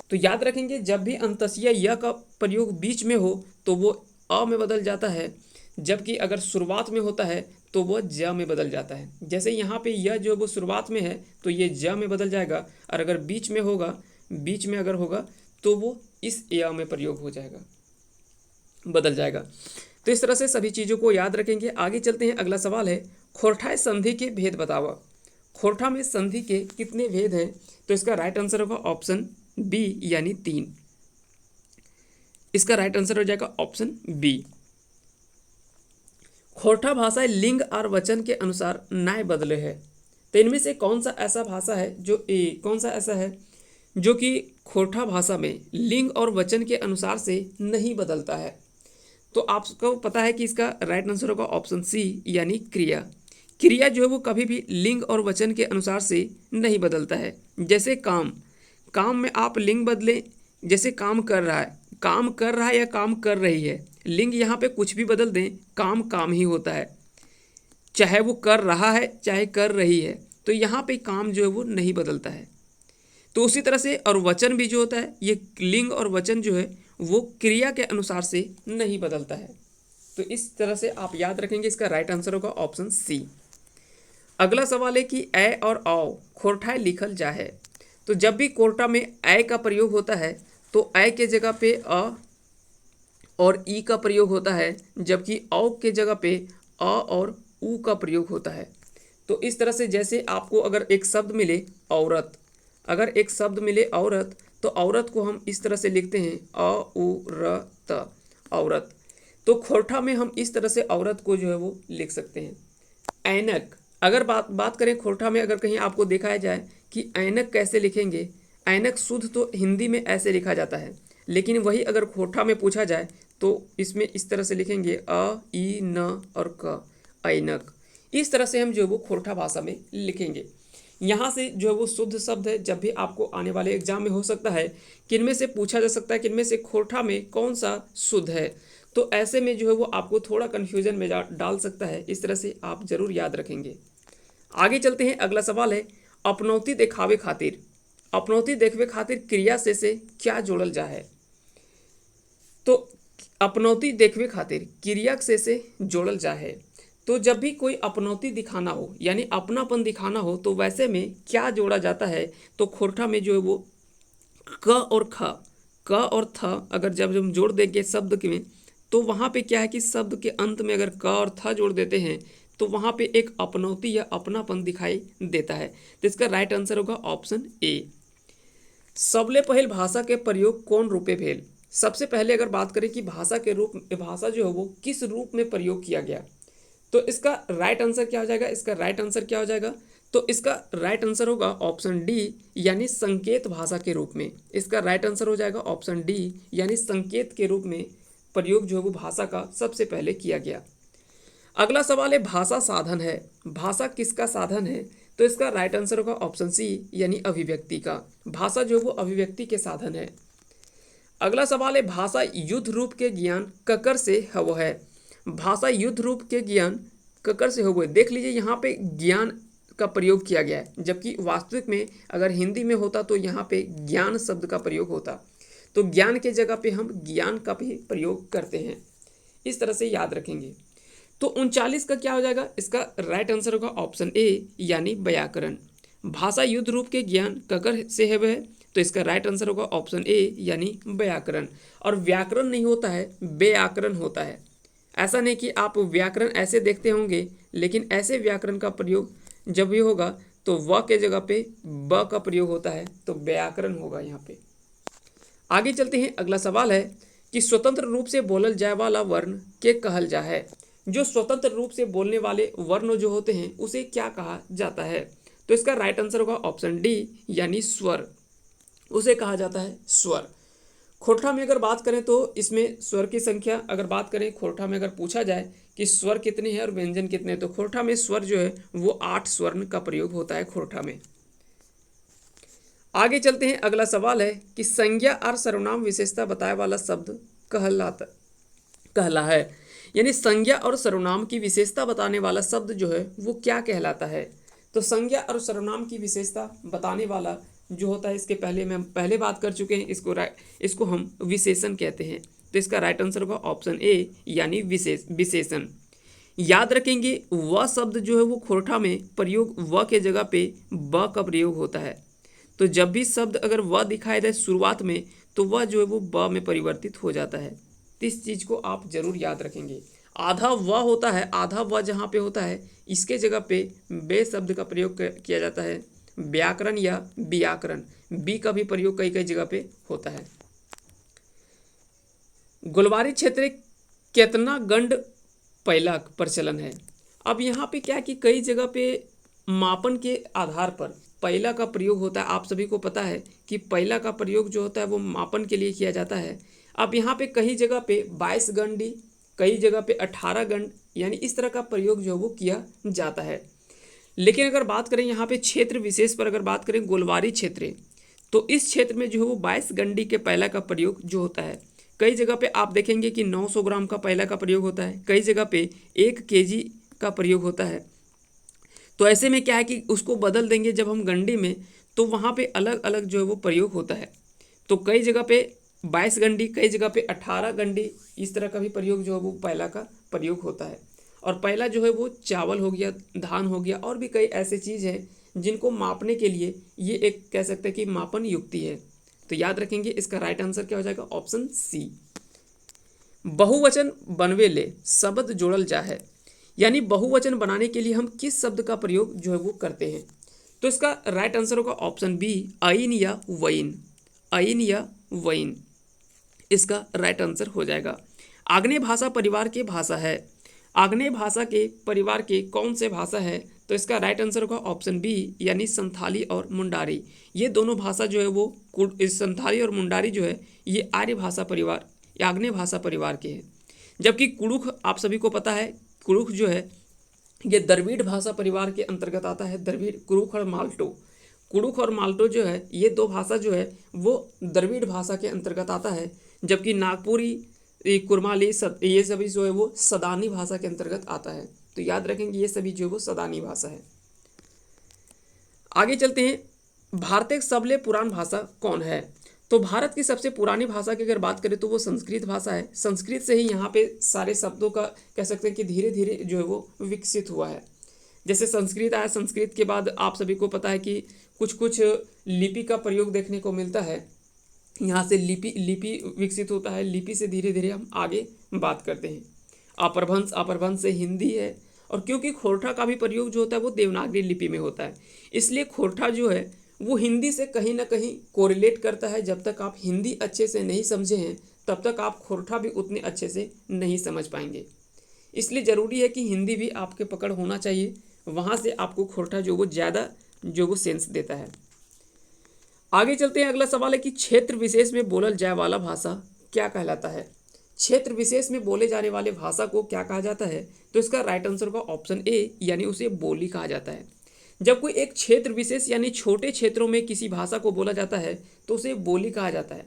Speaker 1: तो याद रखेंगे जब भी अंतस्या य का प्रयोग बीच में हो तो वो अ में बदल जाता है, जबकि अगर शुरुआत में होता है तो वो ज में बदल जाता है। जैसे यहाँ पे यह जो वो शुरुआत में है तो ये ज में बदल जाएगा, और अगर बीच में होगा, बीच में अगर होगा तो वो इस य में प्रयोग हो जाएगा, बदल जाएगा। तो इस तरह से सभी चीज़ों को याद रखेंगे। आगे चलते हैं, अगला सवाल है खोरठाए संधि के भेद बतावा। खोरठा में संधि के कितने भेद हैं, तो इसका राइट आंसर होगा ऑप्शन बी यानी 3। इसका राइट आंसर हो जाएगा ऑप्शन बी। खोरठा भाषा लिंग और वचन के अनुसार न्याय बदले है। तो इनमें से कौन सा ऐसा भाषा है जो कौन सा ऐसा है जो कि खोरठा भाषा में लिंग और वचन के अनुसार से नहीं बदलता है। तो आपको पता है कि इसका राइट आंसर होगा ऑप्शन सी यानी क्रिया। क्रिया जो है वो कभी भी लिंग और वचन के अनुसार से नहीं बदलता है। जैसे काम, काम में आप लिंग बदलें, जैसे काम कर रहा है, काम कर रहा है या काम कर रही है, लिंग यहाँ पे कुछ भी बदल दें, काम काम ही होता है, चाहे वो कर रहा है चाहे कर रही है, तो यहाँ पे काम जो है वो नहीं बदलता है। तो उसी तरह से और वचन भी जो होता है, ये लिंग और वचन जो है वो क्रिया के अनुसार से नहीं बदलता है। तो इस तरह से आप याद रखेंगे, इसका राइट आंसर होगा ऑप्शन सी। अगला सवाल है कि ए और औ खोरठाए लिखल जा है। तो जब भी कोर्टा में ए का प्रयोग होता है तो ए के जगह पे अ और ई का प्रयोग होता है, जबकि औ के जगह पे अ और ऊ का प्रयोग होता है। तो इस तरह से जैसे आपको अगर एक शब्द मिले औरत, अगर एक शब्द मिले औरत, तो औरत को हम इस तरह से लिखते हैं अ उ र त, औरत। तो खोरठा में हम इस तरह से औरत को जो है वो लिख सकते हैं। ऐनक, अगर बात करें खोरठा में, अगर कहीं आपको दिखाया जाए कि ऐनक कैसे लिखेंगे, ऐनक शुद्ध तो हिंदी में ऐसे लिखा जाता है, लेकिन वही अगर खोरठा में पूछा जाए तो इसमें इस तरह से लिखेंगे अ ई न और क, ऐनक। इस तरह से हम जो है वो खोरठा भाषा में लिखेंगे। यहाँ से जो है वो शुद्ध शब्द है। जब भी आपको आने वाले एग्जाम में हो सकता है कि इनमें से पूछा जा सकता है कि इनमें से खोरठा में कौन सा शुद्ध है, तो ऐसे में जो है वो आपको थोड़ा कन्फ्यूजन में डाल सकता है। इस तरह से आप जरूर याद रखेंगे। आगे चलते हैं, अगला सवाल है अपनौती देखावे खातिर। अपनौती देखवे खातिर क्रिया से क्या जोड़ल जा है। तो अपनौती देखवे खातिर क्रिया से जोड़ल जा है। तो जब भी कोई अपनौती दिखाना हो यानी अपनापन दिखाना हो तो वैसे में क्या जोड़ा जाता है, तो खोरठा में जो है वो क और ख, क और थ अगर जब हम जोड़ देंगे शब्द में, तो वहाँ पे क्या है कि शब्द के अंत में अगर क और थ जोड़ देते हैं तो वहाँ पे एक अपनौती या अपनापन दिखाई देता है। तो इसका राइट आंसर होगा ऑप्शन ए। सबले पहल भाषा के प्रयोग कौन रूपे भेल। सबसे पहले अगर बात करें कि भाषा के रूप, भाषा जो है वो किस रूप में प्रयोग किया गया, तो इसका राइट आंसर क्या हो जाएगा, इसका राइट आंसर क्या हो जाएगा, तो इसका राइट आंसर होगा ऑप्शन डी यानी संकेत भाषा के रूप में। इसका राइट आंसर हो जाएगा ऑप्शन डी यानी संकेत के रूप में प्रयोग जो है वो भाषा का सबसे पहले किया गया। अगला सवाल है भाषा साधन है। भाषा किसका साधन है, तो इसका राइट आंसर होगा ऑप्शन सी यानी अभिव्यक्ति का। भाषा जो है वो अभिव्यक्ति के साधन है। अगला सवाल है भाषा युद्ध रूप के ज्ञान ककर से हव है। भाषा युद्ध रूप के ज्ञान ककर से हो गए। देख लीजिए यहाँ पे ज्ञान का प्रयोग किया गया है, जबकि वास्तविक में अगर हिंदी में होता तो यहाँ पे ज्ञान शब्द का प्रयोग होता। तो ज्ञान के जगह पे हम ज्ञान का भी प्रयोग करते हैं। इस तरह से याद रखेंगे। तो 39 का क्या हो जाएगा, इसका राइट आंसर होगा ऑप्शन ए यानी व्याकरण। भाषा युद्ध रूप के ज्ञान ककर से है वह, तो इसका राइट आंसर होगा ऑप्शन ए यानी व्याकरण। और व्याकरण नहीं होता है, व्याकरण होता है। ऐसा नहीं कि आप व्याकरण ऐसे देखते होंगे, लेकिन ऐसे व्याकरण का प्रयोग जब भी होगा तो व के जगह पे ब का प्रयोग होता है, तो व्याकरण होगा यहाँ पे। आगे चलते हैं, अगला सवाल है कि स्वतंत्र रूप से बोलल जाए वाला वर्ण के कहल जा है। जो स्वतंत्र रूप से बोलने वाले वर्ण जो होते हैं उसे क्या कहा जाता है, तो इसका राइट आंसर होगा ऑप्शन डी यानी स्वर। उसे कहा जाता है स्वर। खोरठा में अगर बात करें तो इसमें स्वर की संख्या अगर बात करें, खोरठा में अगर पूछा जाए कि स्वर कितने हैं और व्यंजन कितने हैं, तो खोरठा में स्वर जो है वो 8 स्वर्ण का प्रयोग होता है खोरठा में। आगे चलते हैं, अगला सवाल है कि संज्ञा और सर्वनाम विशेषता बताए वाला शब्द कहला है। यानी संज्ञा और सर्वनाम की विशेषता बताने वाला शब्द जो है वो क्या कहलाता है? तो संज्ञा और सर्वनाम की विशेषता बताने वाला जो होता है, इसके पहले में हम पहले बात कर चुके हैं, इसको हम विशेषण कहते हैं। तो इसका राइट आंसर होगा ऑप्शन ए यानी विशेषण। याद रखेंगे वह शब्द जो है वो खोरठा में प्रयोग व के जगह पे ब का प्रयोग होता है। तो जब भी शब्द अगर व दिखाई दे शुरुआत में तो वह जो है वो ब में परिवर्तित हो जाता है। तो इस चीज़ को आप जरूर याद रखेंगे। आधा व होता है, आधा व जहाँ पे होता है इसके जगह पे बे शब्द का प्रयोग किया जाता है। व्याकरण या व्याकरण बी का भी प्रयोग कई कई जगह पे होता है। गोलवारी क्षेत्र केतना गंड पहला प्रचलन है। अब यहाँ पे क्या है कि कई जगह पे मापन के आधार पर पहला का प्रयोग होता है। आप सभी को पता है कि पहला का प्रयोग जो होता है वो मापन के लिए किया जाता है। अब यहाँ पे कई जगह पे 22 गंडी, कई जगह पे 18 गंड, यानी इस तरह का प्रयोग जो है वो किया जाता है। लेकिन अगर बात करें यहाँ पे क्षेत्र विशेष पर, अगर बात करें गोलवारी क्षेत्र, तो इस क्षेत्र में जो है वो 22 गंडी के पहला का प्रयोग जो होता है। कई जगह पे आप देखेंगे कि 900 ग्राम का पहला का प्रयोग होता है, कई जगह पे 1 केजी का प्रयोग होता है। तो ऐसे में क्या है कि उसको बदल देंगे जब हम गंडी में, तो वहाँ पे अलग अलग जो है वो प्रयोग होता है। तो कई जगह पे 22 गंडी, कई जगह पे 18 गंडी, इस तरह का भी प्रयोग जो है वो पहला का प्रयोग होता है। और पहला जो है वो चावल हो गया, धान हो गया, और भी कई ऐसे चीज़ है जिनको मापने के लिए ये एक कह सकते हैं कि मापन युक्ति है। तो याद रखेंगे इसका राइट आंसर क्या हो जाएगा, ऑप्शन सी। बहुवचन बनवे ले शब्द जोड़ल जा है, यानी बहुवचन बनाने के लिए हम किस शब्द का प्रयोग जो है वो करते हैं। तो इसका राइट आंसर होगा ऑप्शन बी, अइन या वइन। अइन या वइन इसका राइट आंसर हो जाएगा। आग्नेय भाषा परिवार के भाषा है। आग्नेय भाषा के परिवार के कौन से भाषा है? तो इसका राइट आंसर होगा ऑप्शन बी यानी संथाली और मुंडारी। ये दोनों भाषा जो है वो इस संथाली और मुंडारी जो है ये आर्य भाषा परिवार या आग्नेय भाषा परिवार के हैं। जबकि कुड़ुख आप सभी को पता है, कुड़ुख जो है ये द्रविड़ भाषा परिवार के अंतर्गत आता है। द्रविड़, कुड़ुख और माल्टो, कुड़ुख और माल्टो जो है ये दो भाषा जो है वो द्रविड़ भाषा के अंतर्गत आता है। जबकि नागपुरी, कुरमाली, ये सभी जो है वो सदानी भाषा के अंतर्गत आता है। तो याद रखेंगे ये सभी जो है वो सदानी भाषा है। आगे चलते हैं, भारत की सबले पुरान भाषा कौन है? तो भारत की सबसे पुरानी भाषा की अगर बात करें तो वो संस्कृत भाषा है। संस्कृत से ही यहाँ पे सारे शब्दों का कह सकते हैं कि धीरे धीरे जो है वो विकसित हुआ है। जैसे संस्कृत आया, संस्कृत के बाद आप सभी को पता है कि कुछ कुछ लिपि का प्रयोग देखने को मिलता है। यहाँ से लिपि विकसित होता है। लिपि से धीरे धीरे हम आगे बात करते हैं। अपभ्रंश, अपभ्रंश से हिंदी है। और क्योंकि खोरठा का भी प्रयोग जो होता है वो देवनागरी लिपि में होता है, इसलिए खोरठा जो है वो हिंदी से कहीं ना कहीं कोरिलेट करता है। जब तक आप हिंदी अच्छे से नहीं समझे हैं तब तक आप खोरठा भी उतने अच्छे से नहीं समझ पाएंगे। इसलिए ज़रूरी है कि हिंदी भी आपके पकड़ होना चाहिए, वहाँ से आपको खोरठा जो वो ज़्यादा जो वो सेंस देता है। आगे चलते हैं, अगला सवाल है कि क्षेत्र विशेष में बोलल जाए वाला भाषा क्या कहलाता है? क्षेत्र विशेष में बोले जाने वाले भाषा को क्या कहा जाता है? तो इसका राइट आंसर होगा ऑप्शन ए यानी उसे बोली कहा जाता है। जब कोई एक क्षेत्र विशेष यानी छोटे क्षेत्रों में किसी भाषा को बोला जाता है तो उसे बोली कहा जाता है।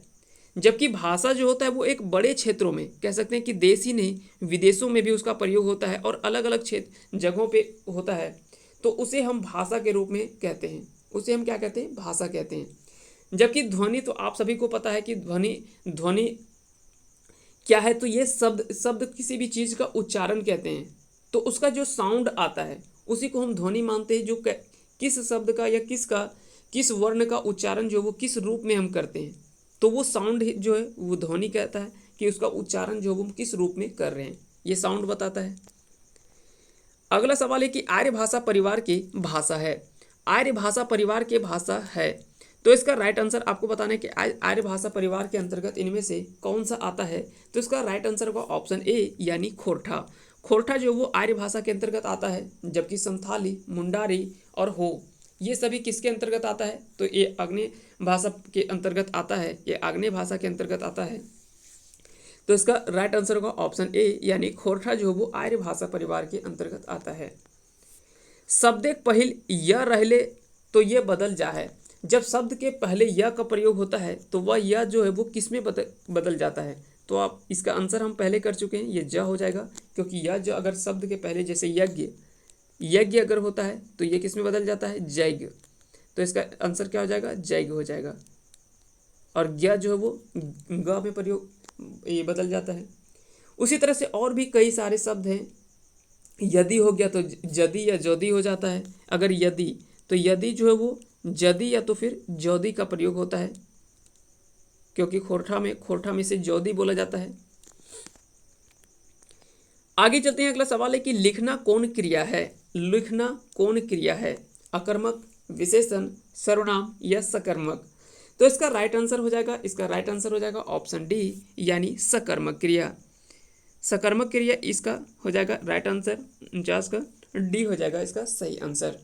Speaker 1: जबकि भाषा जो होता है वो एक बड़े क्षेत्रों में, कह सकते हैं कि देश ही नहीं विदेशों में भी उसका प्रयोग होता है और अलग अलग क्षेत्र जगहों पे होता है, तो उसे हम भाषा के रूप में कहते हैं। उसे हम क्या कहते हैं? भाषा कहते हैं। जबकि ध्वनि, तो आप सभी को पता है कि ध्वनि क्या है? तो ये शब्द किसी भी चीज़ का उच्चारण कहते हैं। तो उसका जो साउंड आता है उसी को हम ध्वनि मानते हैं, जो किस शब्द का या किस वर्ण का उच्चारण जो वो किस रूप में हम करते हैं, तो वो साउंड जो है वो ध्वनि कहता है कि उसका उच्चारण जो वो किस रूप में कर रहे हैं, ये साउंड बताता है। अगला सवाल है कि आर्य भाषा परिवार की भाषा है। आर्य भाषा परिवार के भाषा है, तो इसका राइट आंसर आपको बताना है कि आर्य भाषा परिवार के अंतर्गत इनमें से कौन सा आता है। तो इसका राइट आंसर होगा ऑप्शन ए यानी खोरठा। खोरठा जो वो आर्य भाषा के अंतर्गत आता है। जबकि संथाली, मुंडारी और हो ये सभी किसके अंतर्गत आता है? तो ये आग्नेय भाषा के अंतर्गत आता है, ये आग्नेय भाषा के अंतर्गत आता है। तो इसका राइट आंसर होगा ऑप्शन ए यानी खोरठा जो वो आर्य भाषा परिवार के अंतर्गत आता है। शब्द एक पहिल यह रहले तो ये बदल जा है। जब शब्द के पहले यह का प्रयोग होता है तो वह यह जो है वो किस में बदल जाता है? तो आप इसका आंसर हम पहले कर चुके हैं, ये ज हो जाएगा, क्योंकि यह ज अगर शब्द के पहले जैसे यज्ञ, यज्ञ अगर होता है तो ये किस में बदल जाता है, जैग, तो इसका आंसर क्या हो जाएगा, जैग हो जाएगा। और ज्ञ जो है वो ग में प्रयोग ये बदल जाता है। उसी तरह से और भी कई सारे शब्द हैं। यदि हो गया तो जदि या जोदी हो जाता है। अगर यदि, तो यदि जो है वो जदि या तो फिर जोदी का प्रयोग होता है, क्योंकि खोरठा में से जोदी बोला जाता है। आगे चलते हैं, अगला सवाल है कि लिखना कौन क्रिया है, लिखना कौन क्रिया है, अकर्मक, विशेषण, सर्वनाम या सकर्मक। तो इसका राइट आंसर हो जाएगा, इसका राइट आंसर हो जाएगा ऑप्शन डी, यानी सकर्मक क्रिया। सकर्मक क्रिया इसका हो जाएगा राइट आंसर, 49 का डी हो जाएगा इसका सही आंसर,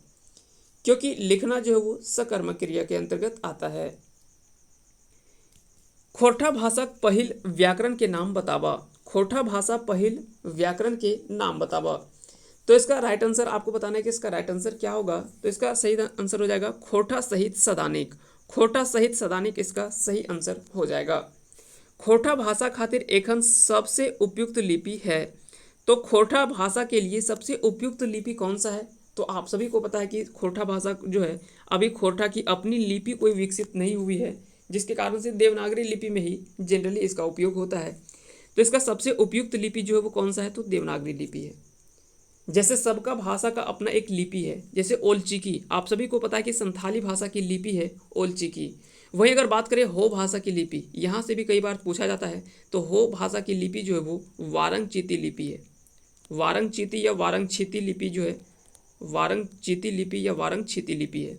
Speaker 1: क्योंकि लिखना जो है वो सकर्मक क्रिया के अंतर्गत आता है। खोरठा भाषा पहिल व्याकरण के नाम बतावा, खोरठा भाषा पहिल व्याकरण के नाम बतावा। तो इसका राइट आंसर आपको बताना है कि इसका राइट आंसर क्या होगा। तो इसका सही आंसर हो जाएगा खोरठा सहित सदानिक, खोरठा सहित सदानिक इसका सही आंसर हो जाएगा। खोरठा भाषा खातिर एखन सबसे उपयुक्त लिपि है, तो खोरठा भाषा के लिए सबसे उपयुक्त लिपि कौन सा है। तो आप सभी को पता है कि खोरठा भाषा जो है, अभी खोरठा की अपनी लिपि कोई विकसित नहीं हुई है, जिसके कारण से देवनागरी लिपि में ही जनरली इसका उपयोग होता है। तो इसका सबसे उपयुक्त लिपि जो है वो कौन सा है, तो देवनागरी लिपि है। जैसे सबका भाषा का अपना एक लिपि है, जैसे ओलचिकी, आप सभी को पता है कि संथाली भाषा की लिपि है ओलचिकी। वहीं अगर बात करें हो भाषा की लिपि, यहाँ से भी कई बार पूछा जाता है, तो हो भाषा की लिपि जो है वो वारंगचीती लिपि है। वारंगचीती या वारंगछीती लिपि जो है, वारंगचीती लिपि या वारंगछीती लिपि है,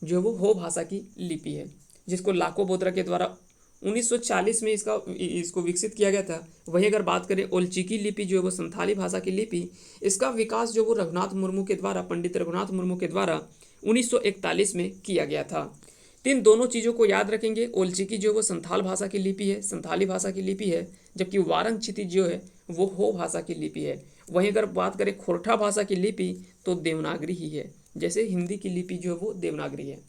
Speaker 1: जो वो हो भाषा की लिपि है, जिसको लाको बोत्रा के द्वारा 1940 में इसको विकसित किया गया था। वहीं अगर बात करें ओलचिकी लिपि जो है वो संथाली भाषा की लिपि, इसका विकास जो वो रघुनाथ मुर्मू के द्वारा, पंडित रघुनाथ मुर्मू के द्वारा 1941 में किया गया था। तो इन दोनों चीज़ों को याद रखेंगे। ओलचिकी जो वो संथाल भाषा की लिपि है, संथाली भाषा की लिपि है, जबकि वारंगछीती जो है वो हो भाषा की लिपि है। वहीं अगर बात करें खोरठा भाषा की लिपि, तो देवनागरी ही है, जैसे हिंदी की लिपि जो है वो देवनागरी है।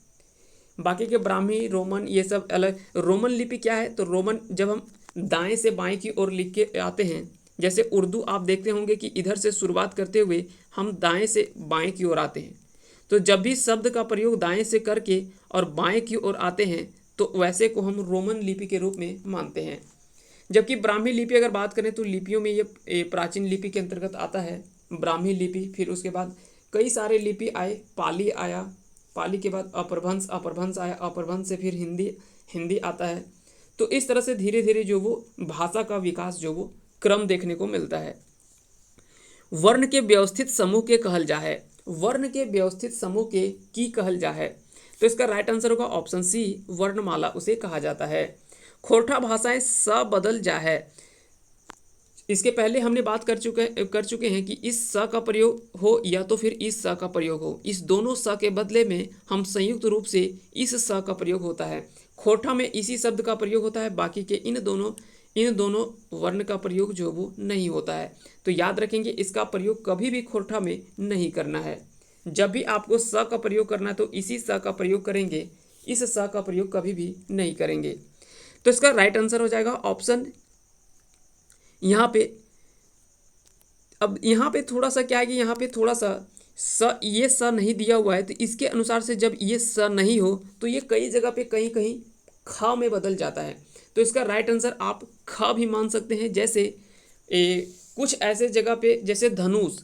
Speaker 1: बाकी के ब्राह्मी, रोमन, ये सब अलग। रोमन लिपि क्या है, तो रोमन जब हम दाएं से बाएं की ओर लिख के आते हैं, जैसे उर्दू आप देखते होंगे कि इधर से शुरुआत करते हुए हम दाएं से बाएं की ओर आते हैं। तो जब भी शब्द का प्रयोग दाएं से करके और बाएं की ओर आते हैं, तो वैसे को हम रोमन लिपि के रूप में मानते हैं। जबकि ब्राह्मी लिपि अगर बात करें तो लिपियों में ये प्राचीन लिपि के अंतर्गत आता है, ब्राह्मी लिपि। फिर उसके बाद कई सारे लिपि आए, पाली आया, पाली के बाद अपभ्रंश, अपभ्रंश आया, अपभ्रंश से फिर हिंदी आता है। तो इस तरह से धीरे धीरे जो वो भाषा का विकास जो वो क्रम देखने को मिलता है। वर्ण के व्यवस्थित समूह के कहल जा है, वर्ण के व्यवस्थित समूह के की कहल जा है। तो इसका राइट आंसर होगा ऑप्शन सी, वर्णमाला उसे कहा जाता है। खोरठा भाषाएं स बदल जा है, इसके पहले हमने बात कर चुके हैं कि इस स का प्रयोग हो या तो फिर इस स का प्रयोग हो, इस दोनों स के बदले में हम संयुक्त रूप से इस स का प्रयोग होता है। खोरठा में इसी शब्द का प्रयोग होता है, बाकी के इन दोनों वर्ण का प्रयोग जो वो नहीं होता है। तो याद रखेंगे इसका प्रयोग कभी भी खोरठा में नहीं करना है। जब भी आपको स का प्रयोग करना है तो इसी स का प्रयोग करेंगे, इस स का प्रयोग कभी भी नहीं करेंगे। तो इसका राइट आंसर हो जाएगा ऑप्शन, यहाँ पे अब यहाँ पे थोड़ा सा क्या है कि यहाँ पे थोड़ा सा ये स नहीं दिया हुआ है, तो इसके अनुसार से जब ये स नहीं हो तो ये कई जगह पे कहीं कहीं ख में बदल जाता है। तो इसका राइट आंसर आप ख भी मान सकते हैं। जैसे कुछ ऐसे जगह पे जैसे धनुष,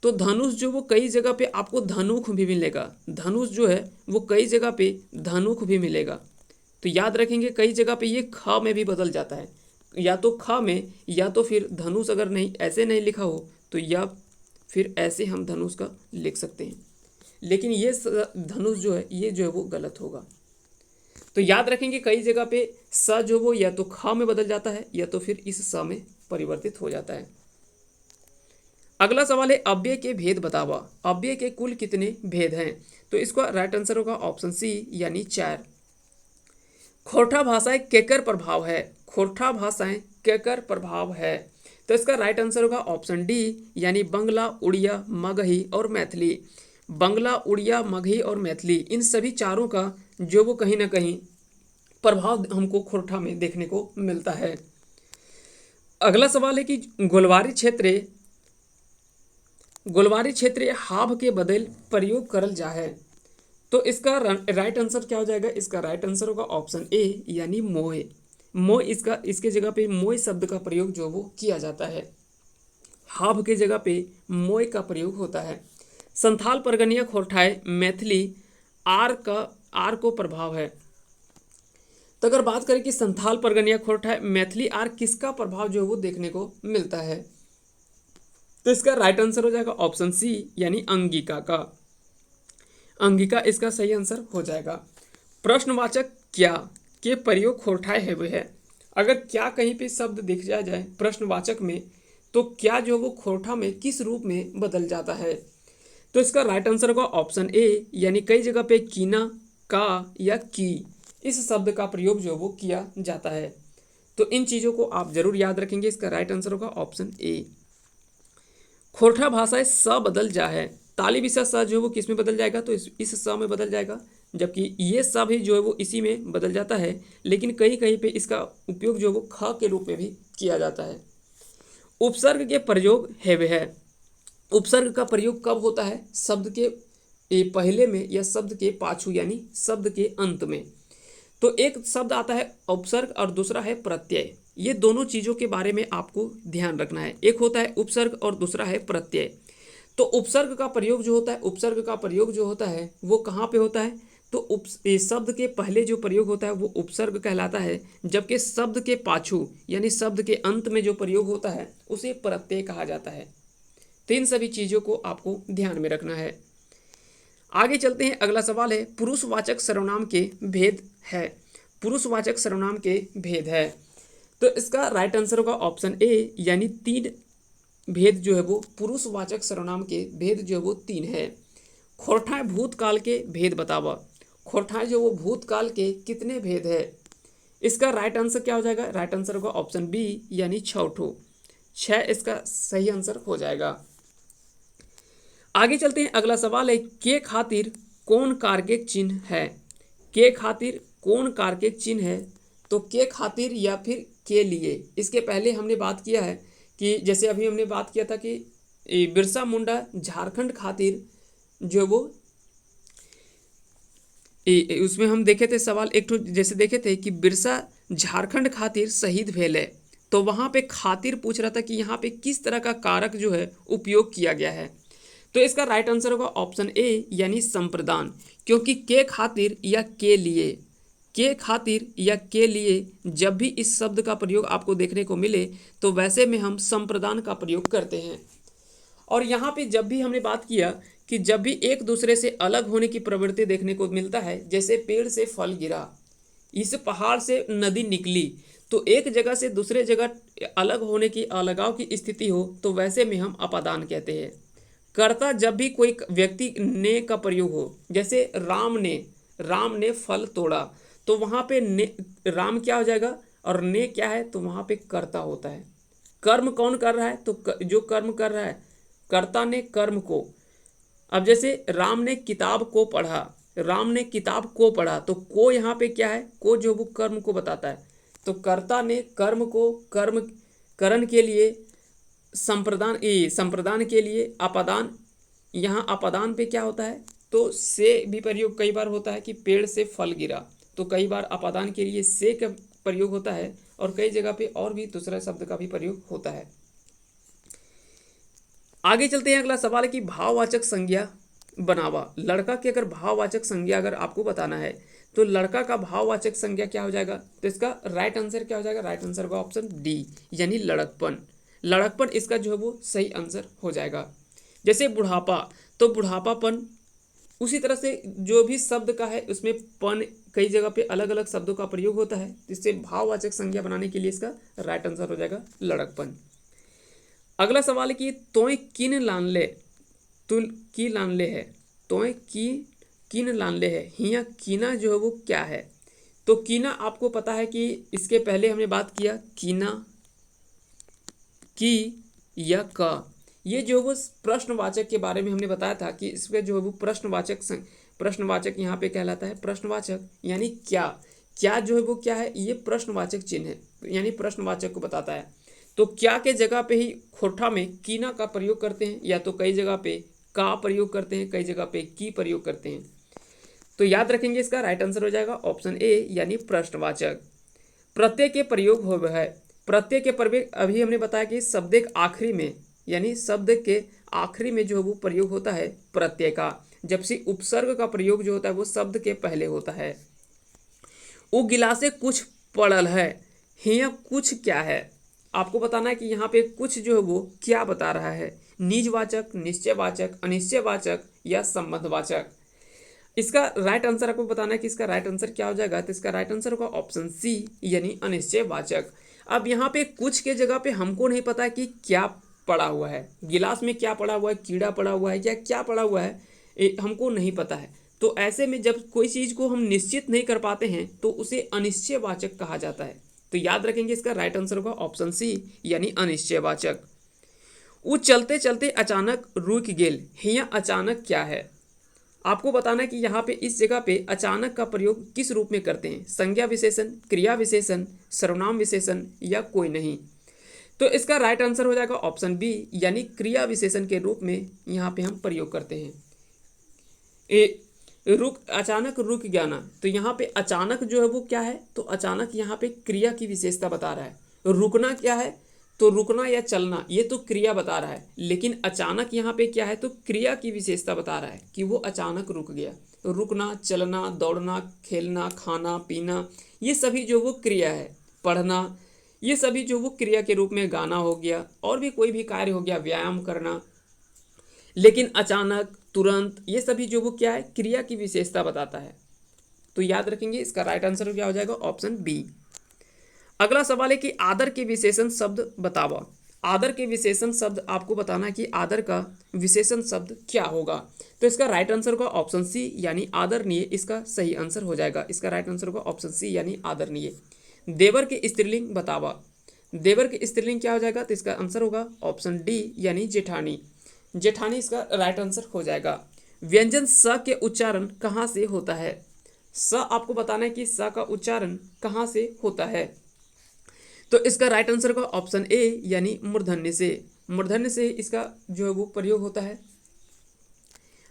Speaker 1: तो धनुष जो वो कई जगह पे आपको धनुख भी मिलेगा, धनुष जो है वो कई जगह पे धनुख भी मिलेगा। तो याद रखेंगे कई जगह पे ये ख में भी बदल जाता है, या तो ख में या तो फिर धनुष अगर नहीं ऐसे नहीं लिखा हो तो या फिर ऐसे हम धनुष का लिख सकते हैं, लेकिन ये धनुष जो है ये जो है वो गलत होगा। तो याद रखेंगे कई जगह पे स जो वो या तो ख में बदल जाता है या तो फिर इस स में परिवर्तित हो जाता है। अगला सवाल है अव्यय के भेद बतावा, अव्यय के कुल कितने भेद हैं। तो इसका राइट आंसर होगा ऑप्शन सी, यानी 4। खोरठा भाषाएं केकर प्रभाव है, खोरठा भाषाएं केकर प्रभाव है। तो इसका राइट आंसर होगा ऑप्शन डी, यानी बंगला, उड़िया, मगही और मैथिली। बंगला, उड़िया, मगही और मैथिली, इन सभी चारों का जो वो कहीं ना कहीं प्रभाव हमको खोरठा में देखने को मिलता है। अगला सवाल है कि गोलवारी क्षेत्र हाव के बदल प्रयोग करल जा है। तो इसका राइट आंसर क्या हो जाएगा? इसका राइट आंसर होगा ऑप्शन ए यानी मोय। मोय इसके जगह पे मोय शब्द का प्रयोग जो वो किया जाता है। हाव के जगह पे मोय का प्रयोग होता है। संथाल परगनिया खोरठाय मैथिली आर को प्रभाव है। तो अगर बात करें कि संथाल परगनिया खोरठाय मैथिली आर किसका प्रभाव जो है वो देखने को मिलता है, तो इसका राइट आंसर हो जाएगा ऑप्शन सी यानी अंगिका का। अंगिका इसका सही आंसर हो जाएगा। प्रश्नवाचक क्या के प्रयोग खोरठाय है वो है। अगर क्या कहीं पे शब्द दिख जाए प्रश्नवाचक में, तो क्या जो वो खोरठा में किस रूप में बदल जाता है? तो इसका राइट आंसर होगा ऑप्शन ए यानी कई जगह पे कीना, का या की इस शब्द का प्रयोग जो वो किया जाता है। तो इन चीज़ों को आप जरूर याद रखेंगे। इसका राइट आंसर होगा ऑप्शन ए। खोरठा भाषाएं स बदल जा है। ताली विषय स जो है वो किस में बदल जाएगा? तो इस स में बदल जाएगा, जबकि ये स भी जो है वो इसी में बदल जाता है। लेकिन कहीं कहीं पे इसका उपयोग जो है वो ख के रूप में भी किया जाता है। उपसर्ग के प्रयोग है वह है। उपसर्ग का प्रयोग कब होता है? शब्द के पहले में या शब्द के पाछू यानी शब्द के अंत में। तो एक शब्द आता है उपसर्ग और दूसरा है प्रत्यय। ये दोनों चीज़ों के बारे में आपको ध्यान रखना है। एक होता है उपसर्ग और दूसरा है प्रत्यय। तो उपसर्ग का प्रयोग जो होता है वो कहाँ पे होता है? तो शब्द के पहले जो प्रयोग होता है वो उपसर्ग कहलाता है, जबकि शब्द के पाछू यानी शब्द के अंत में जो प्रयोग होता है उसे प्रत्यय कहा जाता है। तो इन सभी चीज़ों को आपको ध्यान में रखना है। आगे चलते हैं। अगला सवाल है पुरुषवाचक सर्वनाम के भेद है। पुरुषवाचक सर्वनाम के भेद है। तो इसका राइट आंसर होगा ऑप्शन ए यानी 3 भेद जो है वो पुरुषवाचक सर्वनाम के भेद जो है वो 3 है। खोरठाएं भूतकाल के भेद बतावा। खोरठाएं जो वो भूतकाल के कितने भेद है? इसका राइट आंसर क्या हो जाएगा? राइट आंसर होगा ऑप्शन बी यानी 6 6 इसका सही आंसर हो जाएगा। आगे चलते हैं। अगला सवाल है के खातिर कौन कारगिक चिन्ह है? के खातिर कौन कारगिक चिन्ह है? तो के खातिर या फिर के लिए। इसके पहले हमने बात किया है कि जैसे अभी हमने बात किया था कि बिरसा मुंडा झारखंड खातिर जो वो उसमें हम देखे थे सवाल एक तो जैसे देखे थे कि बिरसा झारखंड खातिर शहीद भेल है। तो वहाँ पे खातिर पूछ रहा था कि यहाँ पे किस तरह का कारक जो है उपयोग किया गया है। तो इसका राइट आंसर होगा ऑप्शन ए यानी संप्रदान। क्योंकि के खातिर या के लिए, के खातिर या के लिए जब भी इस शब्द का प्रयोग आपको देखने को मिले तो वैसे में हम संप्रदान का प्रयोग करते हैं। और यहाँ पे जब भी हमने बात किया कि जब भी एक दूसरे से अलग होने की प्रवृत्ति देखने को मिलता है, जैसे पेड़ से फल गिरा, इस पहाड़ से नदी निकली, तो एक जगह से दूसरे जगह अलग होने की अलगाव की स्थिति हो तो वैसे में हम अपादान कहते हैं। कर्ता जब भी कोई व्यक्ति ने का प्रयोग हो, जैसे राम ने फल तोड़ा, तो वहाँ पे ने राम क्या हो जाएगा और ने क्या है? तो वहाँ पे कर्ता होता है। कर्म कौन कर रहा है? तो जो कर्म कर रहा है कर्ता ने कर्म को। अब जैसे राम ने किताब को पढ़ा, तो को यहाँ पे क्या है? को जो वो कर्म को बताता है। तो कर्ता ने कर्म को कर्म करण के लिए संप्रदान के लिए अपादान। यहाँ अपादान पे क्या होता है? तो से भी प्रयोग कई बार होता है कि पेड़ से फल गिरा, तो कई बार अपादान के लिए से का प्रयोग होता है और कई जगह पे और भी दूसरा शब्द का भी प्रयोग होता है। आगे चलते हैं। अगला सवाल है कि भाववाचक संज्ञा बनावा। लड़का की अगर भाववाचक संज्ञा अगर आपको बताना है तो लड़का का भाववाचक संज्ञा क्या हो जाएगा? तो इसका राइट आंसर क्या हो जाएगा? राइट आंसर होगा ऑप्शन डी यानी लड़कपन। लड़कपन इसका जो है वो सही आंसर हो जाएगा। जैसे बुढ़ापा, तो बुढ़ापापन। उसी तरह से जो भी शब्द का है उसमें पन कई जगह पे अलग अलग शब्दों का प्रयोग होता है, इससे भाववाचक संज्ञा बनाने के लिए इसका राइट आंसर हो जाएगा लड़कपन। अगला सवाल है कि तोय किन लानले, तुल की लानले है। तोय की किन लानले है। हिया कीना जो है वो क्या है? तो कीना आपको पता है कि इसके पहले हमने बात किया कीना, की या का। ये जो वो प्रश्नवाचक के बारे में हमने बताया था कि इसमें जो है वो प्रश्नवाचक यहाँ पे कहलाता है प्रश्नवाचक यानी क्या जो है वो क्या है? ये प्रश्नवाचक चिन्ह है यानी प्रश्नवाचक को बताता है। तो क्या के जगह पे ही खोरठा में कीना का प्रयोग करते हैं, या तो कई जगह पे का प्रयोग करते हैं, कई जगह पे की प्रयोग करते हैं। तो याद रखेंगे इसका राइट आंसर हो जाएगा ऑप्शन ए यानी प्रश्नवाचक। प्रत्यय के प्रयोग हो है, प्रत्यय के प्रयोग अभी हमने बताया कि शब्द के आखिरी में यानी शब्द के आखिरी में जो है वो प्रयोग होता है प्रत्यय का, जबकि उपसर्ग का प्रयोग जो होता है वो शब्द के पहले होता है। वो गिलासे कुछ पड़ल है, हिया कुछ क्या है, आपको बताना है कि यहाँ पे कुछ जो है वो क्या बता रहा है, निजवाचक, निश्चयवाचक, अनिश्चयवाचक या संबंधवाचक। इसका राइट आंसर आपको बताना है कि इसका राइट आंसर क्या हो जाएगा। तो इसका राइट आंसर होगा ऑप्शन सी यानी अनिश्चयवाचक। अब यहाँ पे कुछ के जगह पे हमको नहीं पता कि क्या पड़ा हुआ है, गिलास में क्या पड़ा हुआ है, कीड़ा पड़ा हुआ है या क्या पड़ा हुआ है, हमको नहीं पता है। तो ऐसे में जब कोई चीज़ को हम निश्चित नहीं कर पाते हैं तो उसे अनिश्चयवाचक कहा जाता है। तो याद रखेंगे इसका राइट आंसर होगा ऑप्शन सी यानी अनिश्चयवाचक। वो चलते चलते अचानक रुक गेल, हिया अचानक क्या है, आपको बताना है कि यहाँ पे इस जगह पे अचानक का प्रयोग किस रूप में करते हैं, संज्ञा विशेषण, क्रिया विशेषण, सर्वनाम विशेषण या कोई नहीं। तो इसका राइट आंसर हो जाएगा ऑप्शन बी यानी क्रिया विशेषण के रूप में यहाँ पे हम प्रयोग करते हैं। अचानक रुक गया ना, तो यहाँ पे अचानक जो है वो क्या है, तो अचानक यहाँ पे क्रिया की विशेषता बता रहा है। रुकना क्या है, तो रुकना या चलना ये तो क्रिया बता रहा है, लेकिन अचानक यहाँ पे क्या है, तो क्रिया की विशेषता बता रहा है कि वो अचानक रुक गया। तो रुकना, चलना, दौड़ना, खेलना, खाना पीना ये सभी जो वो क्रिया है, पढ़ना ये सभी जो वो क्रिया के रूप में, गाना हो गया और भी कोई भी कार्य हो गया, व्यायाम करना। लेकिन अचानक, तुरंत ये सभी जो वो क्या है, क्रिया की विशेषता बताता है। तो याद रखेंगे इसका राइट आंसर क्या हो जाएगा ऑप्शन बी। अगला सवाल है कि आदर के विशेषण शब्द बतावा। आदर के विशेषण शब्द आपको बताना है कि आदर का विशेषण शब्द क्या होगा। तो इसका राइट आंसर होगा ऑप्शन सी यानी आदरणीय, इसका सही आंसर हो जाएगा। इसका राइट आंसर होगा ऑप्शन सी यानी आदरणीय। देवर के स्त्रीलिंग बतावा। देवर के स्त्रीलिंग क्या हो जाएगा, तो इसका आंसर होगा ऑप्शन डी यानी जेठानी। जेठानी इसका राइट आंसर हो जाएगा। व्यंजन स के उच्चारण कहाँ से होता है। स आपको बताना है कि स का उच्चारण कहाँ से होता है। तो इसका राइट आंसर होगा ऑप्शन ए यानी मूर्धन्य से। मूर्धन्य से इसका जो है वो प्रयोग होता है।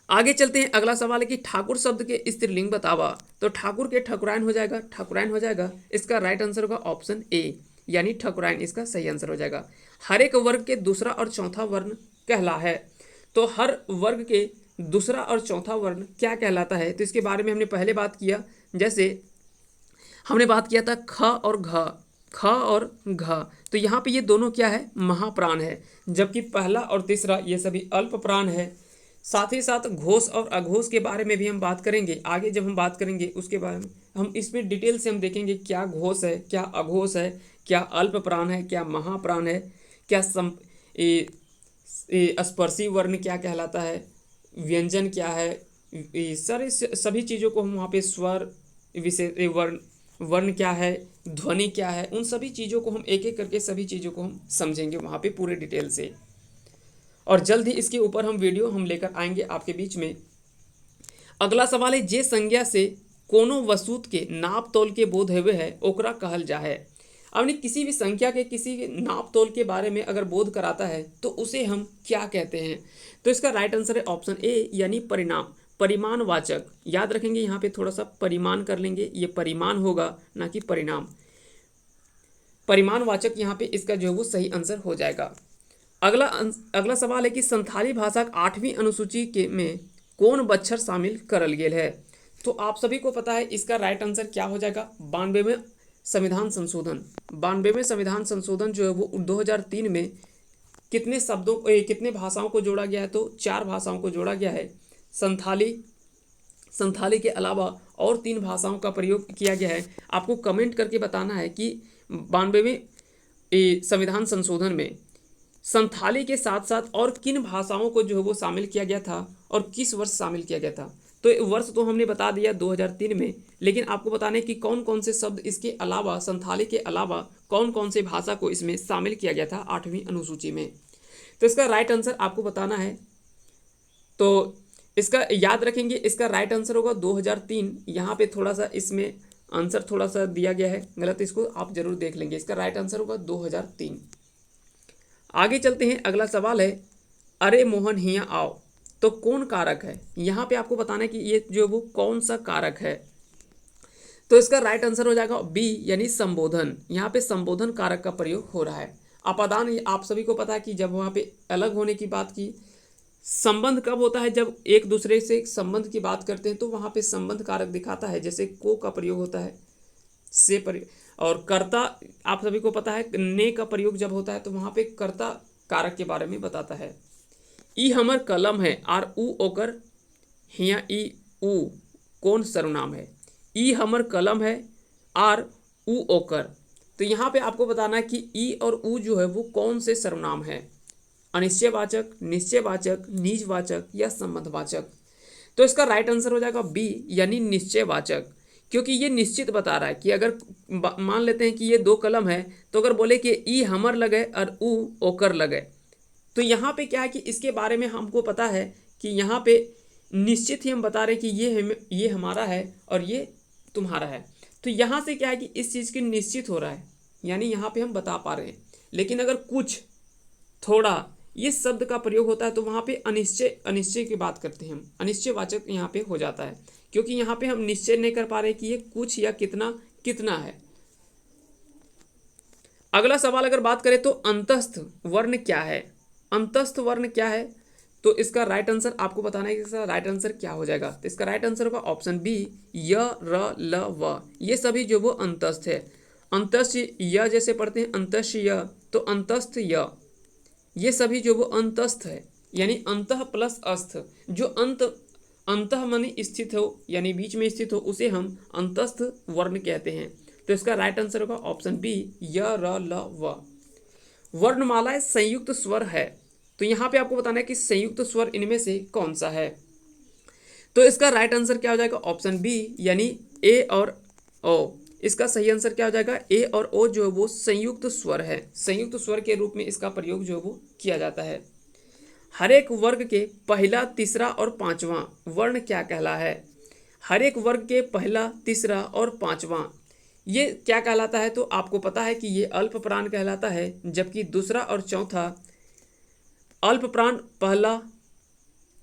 Speaker 1: आगे चलते हैं, अगला सवाल है कि ठाकुर शब्द के स्त्रीलिंग बतावा। तो ठाकुर के ठकुराइन हो जाएगा, ठकुराइन हो जाएगा। इसका राइट आंसर होगा ऑप्शन ए यानी ठकुराइन, इसका सही आंसर हो जाएगा। हर एक वर्ग के दूसरा और चौथा वर्ण कहला है। तो हर वर्ग के दूसरा और चौथा वर्ण क्या कहलाता है, तो इसके बारे में हमने पहले बात किया। जैसे हमने बात किया था ख और घ, ख और घ। तो यहाँ पे ये दोनों क्या है, महाप्राण है, जबकि पहला और तीसरा ये सभी अल्प प्राण है। साथ ही साथ घोष और अघोष के बारे में भी हम बात करेंगे। आगे जब हम बात करेंगे उसके बारे में हम इसमें डिटेल से हम देखेंगे क्या घोष है, क्या अघोष है, क्या अल्प प्राण है, क्या महाप्राण है, क्या स्पर्शी वर्ण क्या कहलाता है, व्यंजन क्या है, सारे सभी चीज़ों को हम वहाँ पे स्वर विशेष वर्ण क्या है, ध्वनि क्या है, उन सभी चीज़ों को हम एक एक करके सभी चीज़ों को हम समझेंगे वहाँ पे पूरे डिटेल से। और जल्द ही इसके ऊपर हम वीडियो हम लेकर आएंगे आपके बीच में। अगला सवाल है, जे संज्ञा से कोनो वस्तु के नाप तोल के बोध हुए है ओकरा कहल जा है। अपनी किसी भी संख्या के किसी नाप तोल के बारे में अगर बोध कराता है तो उसे हम क्या कहते हैं। तो इसका राइट आंसर है ऑप्शन ए यानी परिणाम, परिमाणवाचक। याद रखेंगे यहाँ पे थोड़ा सा परिमाण कर लेंगे, ये परिमाण होगा ना कि परिणाम। परिमाणवाचक यहाँ पे इसका जो है वो सही आंसर हो जाएगा। अगला सवाल है कि संथाली भाषा का 8वीं अनुसूची के में कौन बच्छर शामिल करल गेल है। तो आप सभी को पता है इसका राइट आंसर क्या हो जाएगा, 92वें संविधान संशोधन। 92वें संविधान संशोधन जो है वो 2003 में कितने शब्दों कितने भाषाओं को जोड़ा गया है, तो 4 भाषाओं को जोड़ा गया है। संथाली के अलावा और 3 भाषाओं का प्रयोग किया गया है। आपको कमेंट करके बताना है कि 92वें संविधान संशोधन में संथाली के साथ साथ और किन भाषाओं को जो है वो शामिल किया गया था और किस वर्ष शामिल किया गया था। तो वर्ष तो हमने बता दिया 2003 में, लेकिन आपको बताना है कि कौन कौन से शब्द इसके अलावा, संथाली के अलावा कौन कौन से भाषा को इसमें शामिल किया गया था 8वीं अनुसूची में। तो इसका राइट आंसर आपको बताना है। तो इसका याद रखेंगे, इसका राइट आंसर होगा 2003। यहाँ पे थोड़ा सा इसमें आंसर थोड़ा सा दिया गया है गलत, इसको आप जरूर देख लेंगे। इसका राइट आंसर होगा 2003। आगे चलते हैं, अगला सवाल है, अरे मोहन हिया आओ, तो कौन कारक है? यहाँ पे आपको बताना है कि ये जो वो कौन सा कारक है। तो इसका राइट आंसर हो जाएगा बी, यानी संबोधन। यहाँ पे संबोधन कारक का प्रयोग हो रहा है। अपादान आप सभी को पता है कि जब वहाँ पे अलग होने की बात की, संबंध कब होता है? जब एक दूसरे से संबंध की बात करते हैं तो वहाँ पे संबंध कारक दिखाता है, जैसे को का प्रयोग होता है से पर, और कर्ता आप सभी को पता है ने का प्रयोग जब होता है तो वहाँ पे कर्ता कारक के बारे में बताता है। ई हमर कलम है, आर ऊ ओकर हिया ई ऊ कौन सर्वनाम है? ई हमर कलम है, आर ऊ ओकर। तो यहाँ पे आपको बताना है कि ई और ऊ जो है वो कौन से सर्वनाम है, अनिश्चयवाचक, निश्चयवाचक, निजवाचक या संबंधवाचक। तो इसका राइट आंसर हो जाएगा बी, यानी निश्चयवाचक, क्योंकि ये निश्चित बता रहा है कि अगर मान लेते हैं कि ये दो कलम है, तो अगर बोले कि ई हमर लगे और ऊ ओकर लगे, तो यहाँ पे क्या है कि इसके बारे में हमको पता है कि यहाँ पे निश्चित ही हम बता रहे हैं कि ये हमारा है और ये तुम्हारा है। तो यहाँ से क्या है कि इस चीज़ की निश्चित हो रहा है, यानी यहाँ पे हम बता पा रहे हैं। लेकिन अगर कुछ थोड़ा ये शब्द का प्रयोग होता है तो वहाँ पे अनिश्चय की बात करते हैं हम, अनिश्चयवाचक यहाँ पे हो जाता है, क्योंकि यहाँ पे हम निश्चय नहीं कर पा रहे कि ये कुछ या कितना कितना है। अगला सवाल अगर बात करें तो अंतस्थ वर्ण क्या है? अंतस्थ वर्ण क्या है? तो इसका राइट आंसर आपको बताना है कि इसका राइट आंसर क्या हो जाएगा। तो इसका राइट आंसर होगा ऑप्शन बी, य र ल व, ये सभी जो वो अंतस्थ है। अंतस्थ य जैसे पढ़ते हैं अंतस्थ य, तो अंतस्थ य, ये सभी जो वो अंतस्थ है, यानी अंतः प्लस अस्थ, जो अंतः माने स्थित हो यानी बीच में स्थित हो, उसे हम अंतस्थ वर्ण कहते हैं। तो इसका राइट आंसर होगा ऑप्शन बी, य र ल व। वर्णमालाएं संयुक्त स्वर है, तो यहाँ पे आपको बताना है कि संयुक्त स्वर इनमें से कौन सा है। तो इसका राइट आंसर क्या हो जाएगा? ऑप्शन बी, यानी ए और ओ। इसका सही आंसर क्या हो जाएगा? ए और ओ जो है वो संयुक्त स्वर है। संयुक्त स्वर के रूप में इसका प्रयोग जो है वो किया जाता है। हर एक वर्ग के पहला, तीसरा और पांचवा वर्ण क्या कहला है? हर एक वर्ग के पहला, तीसरा और पांचवा ये क्या कहलाता है? तो आपको पता है कि ये अल्प प्राण कहलाता है, जबकि दूसरा और चौथा अल्प प्राण पहला,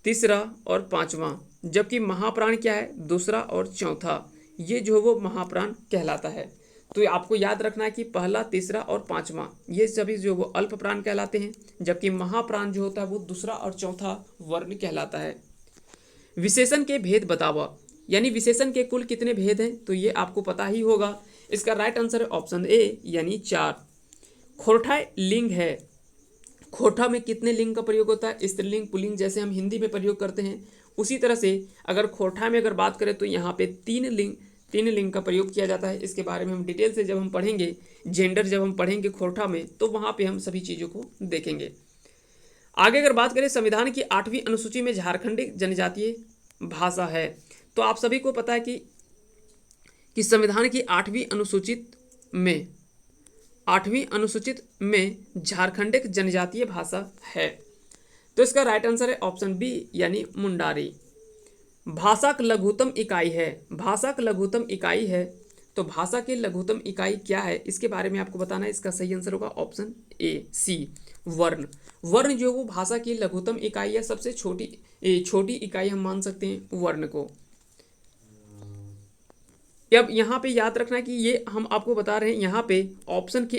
Speaker 1: तीसरा और पांचवा, जबकि महाप्राण क्या है? दूसरा और चौथा, ये जो वो महाप्राण कहलाता है। तो आपको याद रखना है कि पहला, तीसरा और पांचवा ये सभी जो वो अल्प प्राण कहलाते हैं, जबकि महाप्राण जो होता है वो दूसरा और चौथा वर्ण कहलाता है। विशेषण के भेद बतावा, यानी विशेषण के कुल कितने भेद हैं? तो ये आपको पता ही होगा। इसका राइट आंसर है ऑप्शन ए, यानी 4। खोरठा लिंग है, खोरठा में कितने लिंग का प्रयोग होता है? स्त्रीलिंग, पुल्लिंग, जैसे हम हिंदी में प्रयोग करते हैं उसी तरह से अगर खोरठा में अगर बात करें तो यहाँ पे 3 लिंग का प्रयोग किया जाता है। इसके बारे में हम डिटेल से जब हम पढ़ेंगे, जेंडर जब हम पढ़ेंगे खोरठा में, तो वहाँ पे हम सभी चीज़ों को देखेंगे। आगे अगर बात करें संविधान की 8वीं अनुसूची में झारखंडी जनजातीय भाषा है, तो आप सभी को पता है कि संविधान की 8वीं अनुसूचित में झारखंडिक जनजातीय भाषा है। तो इसका राइट आंसर है ऑप्शन बी, यानी मुंडारी। भाषा का लघुत्तम इकाई है, भाषा का लघुत्तम इकाई है, तो भाषा की लघुत्तम इकाई क्या है इसके बारे में आपको बताना है। इसका सही आंसर होगा ऑप्शन ए, सी, वर्ण। वर्ण जो वो भाषा की लघुत्तम इकाई या सबसे छोटी इकाई हम मान सकते हैं वर्ण को। अब यहाँ पे याद रखना कि ये हम आपको बता रहे हैं यहाँ पे ऑप्शन के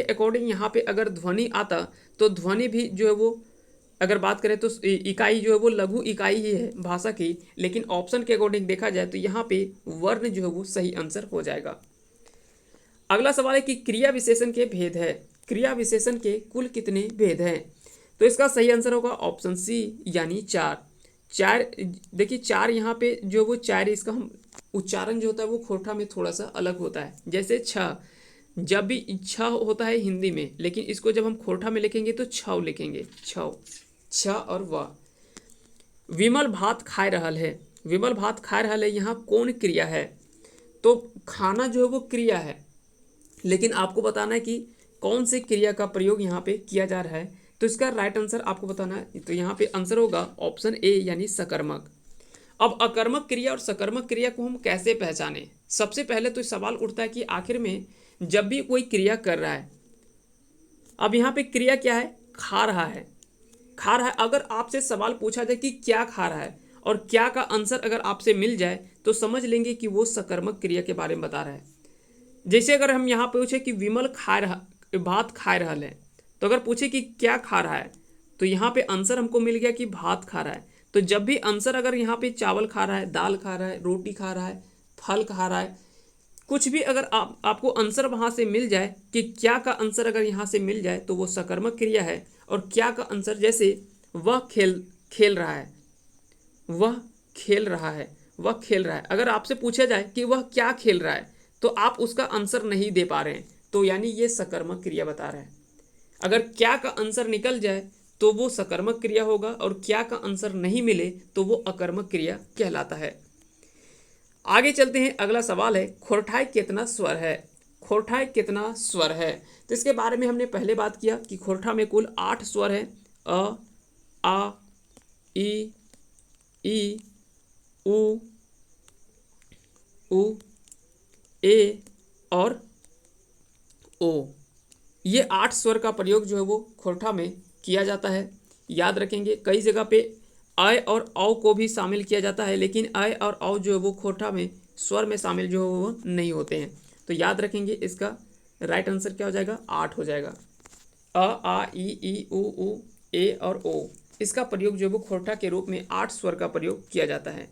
Speaker 1: अकॉर्डिंग यहाँ पे अगर ध्वनि आता तो ध्वनि भी जो है वो अगर बात करें तो इकाई जो है वो लघु इकाई ही है भाषा की, लेकिन ऑप्शन के अकॉर्डिंग देखा जाए तो यहाँ पे वर्ण जो है वो सही आंसर हो जाएगा। अगला सवाल है कि क्रिया विशेषण के भेद है, क्रिया विशेषण के कुल कितने भेद हैं? तो इसका सही आंसर होगा ऑप्शन सी, यानी 4। देखिए 4 यहाँ पे जो वो 4, इसका हम उच्चारण जो होता है वो खोरठा में थोड़ा सा अलग होता है। जैसे छ, जब भी छ होता है हिंदी में, लेकिन इसको जब हम खोरठा में लिखेंगे तो छव लिखेंगे, छव, छ और व। विमल भात खाए रहल है, विमल भात खाए रहल है, यहाँ कौन क्रिया है? तो खाना जो है वो क्रिया है, लेकिन आपको बताना है कि कौन से क्रिया का प्रयोग यहाँ पे किया जा रहा है। तो इसका राइट आंसर आपको बताना है। तो यहाँ पे आंसर होगा ऑप्शन ए, यानी सकर्मक। अब अकर्मक क्रिया और सकर्मक क्रिया को हम कैसे पहचानें? सबसे पहले तो सवाल उठता है कि आखिर में जब भी कोई क्रिया कर रहा है, अब यहाँ पे क्रिया क्या है, खा रहा है, खा रहा है। अगर आपसे सवाल पूछा जाए कि क्या खा रहा है और क्या का आंसर अगर आपसे मिल जाए तो समझ लेंगे कि वो सकर्मक क्रिया के बारे में बता रहा है। जैसे अगर हम यहाँ पूछे कि विमल खा रहा, भात खा रहा है, तो अगर पूछे कि क्या खा रहा है तो यहाँ पे आंसर हमको मिल गया कि भात खा रहा है। तो जब भी आंसर अगर यहाँ पे चावल खा रहा है, दाल खा रहा है, रोटी खा रहा है, फल खा रहा है, कुछ भी अगर आपको आंसर वहाँ से मिल जाए कि क्या का आंसर अगर यहाँ से मिल जाए तो वो सकर्मक क्रिया है। और क्या का आंसर, जैसे वह खेल रहा है, वह खेल रहा है, वह खेल रहा है, अगर आपसे पूछा जाए कि वह क्या खेल रहा है तो आप उसका आंसर नहीं दे पा रहे हैं, तो यानी ये सकर्मक क्रिया बता रहा है। अगर क्या का आंसर निकल जाए तो वो सकर्मक क्रिया होगा और क्या का आंसर नहीं मिले तो वो अकर्मक क्रिया कहलाता है। आगे चलते हैं, अगला सवाल है खोरठाई कितना स्वर है। खोरठाई कितना स्वर है, तो इसके बारे में हमने पहले बात किया कि खोरठा में कुल 8 स्वर है। अ, आ, ई, उ, ए और ओ। ये 8 स्वर का प्रयोग जो है वो खोरठा में किया जाता है। याद रखेंगे, कई जगह पे अय और औ को भी शामिल किया जाता है, लेकिन अय और औ जो है वो खोरठा में स्वर में शामिल जो है वो नहीं होते हैं। तो याद रखेंगे, इसका राइट आंसर क्या हो जाएगा, 8 हो जाएगा। अ, आ, ई, उ, ए और ओ, इसका प्रयोग जो है वो खोरठा के रूप में 8 स्वर का प्रयोग किया जाता है।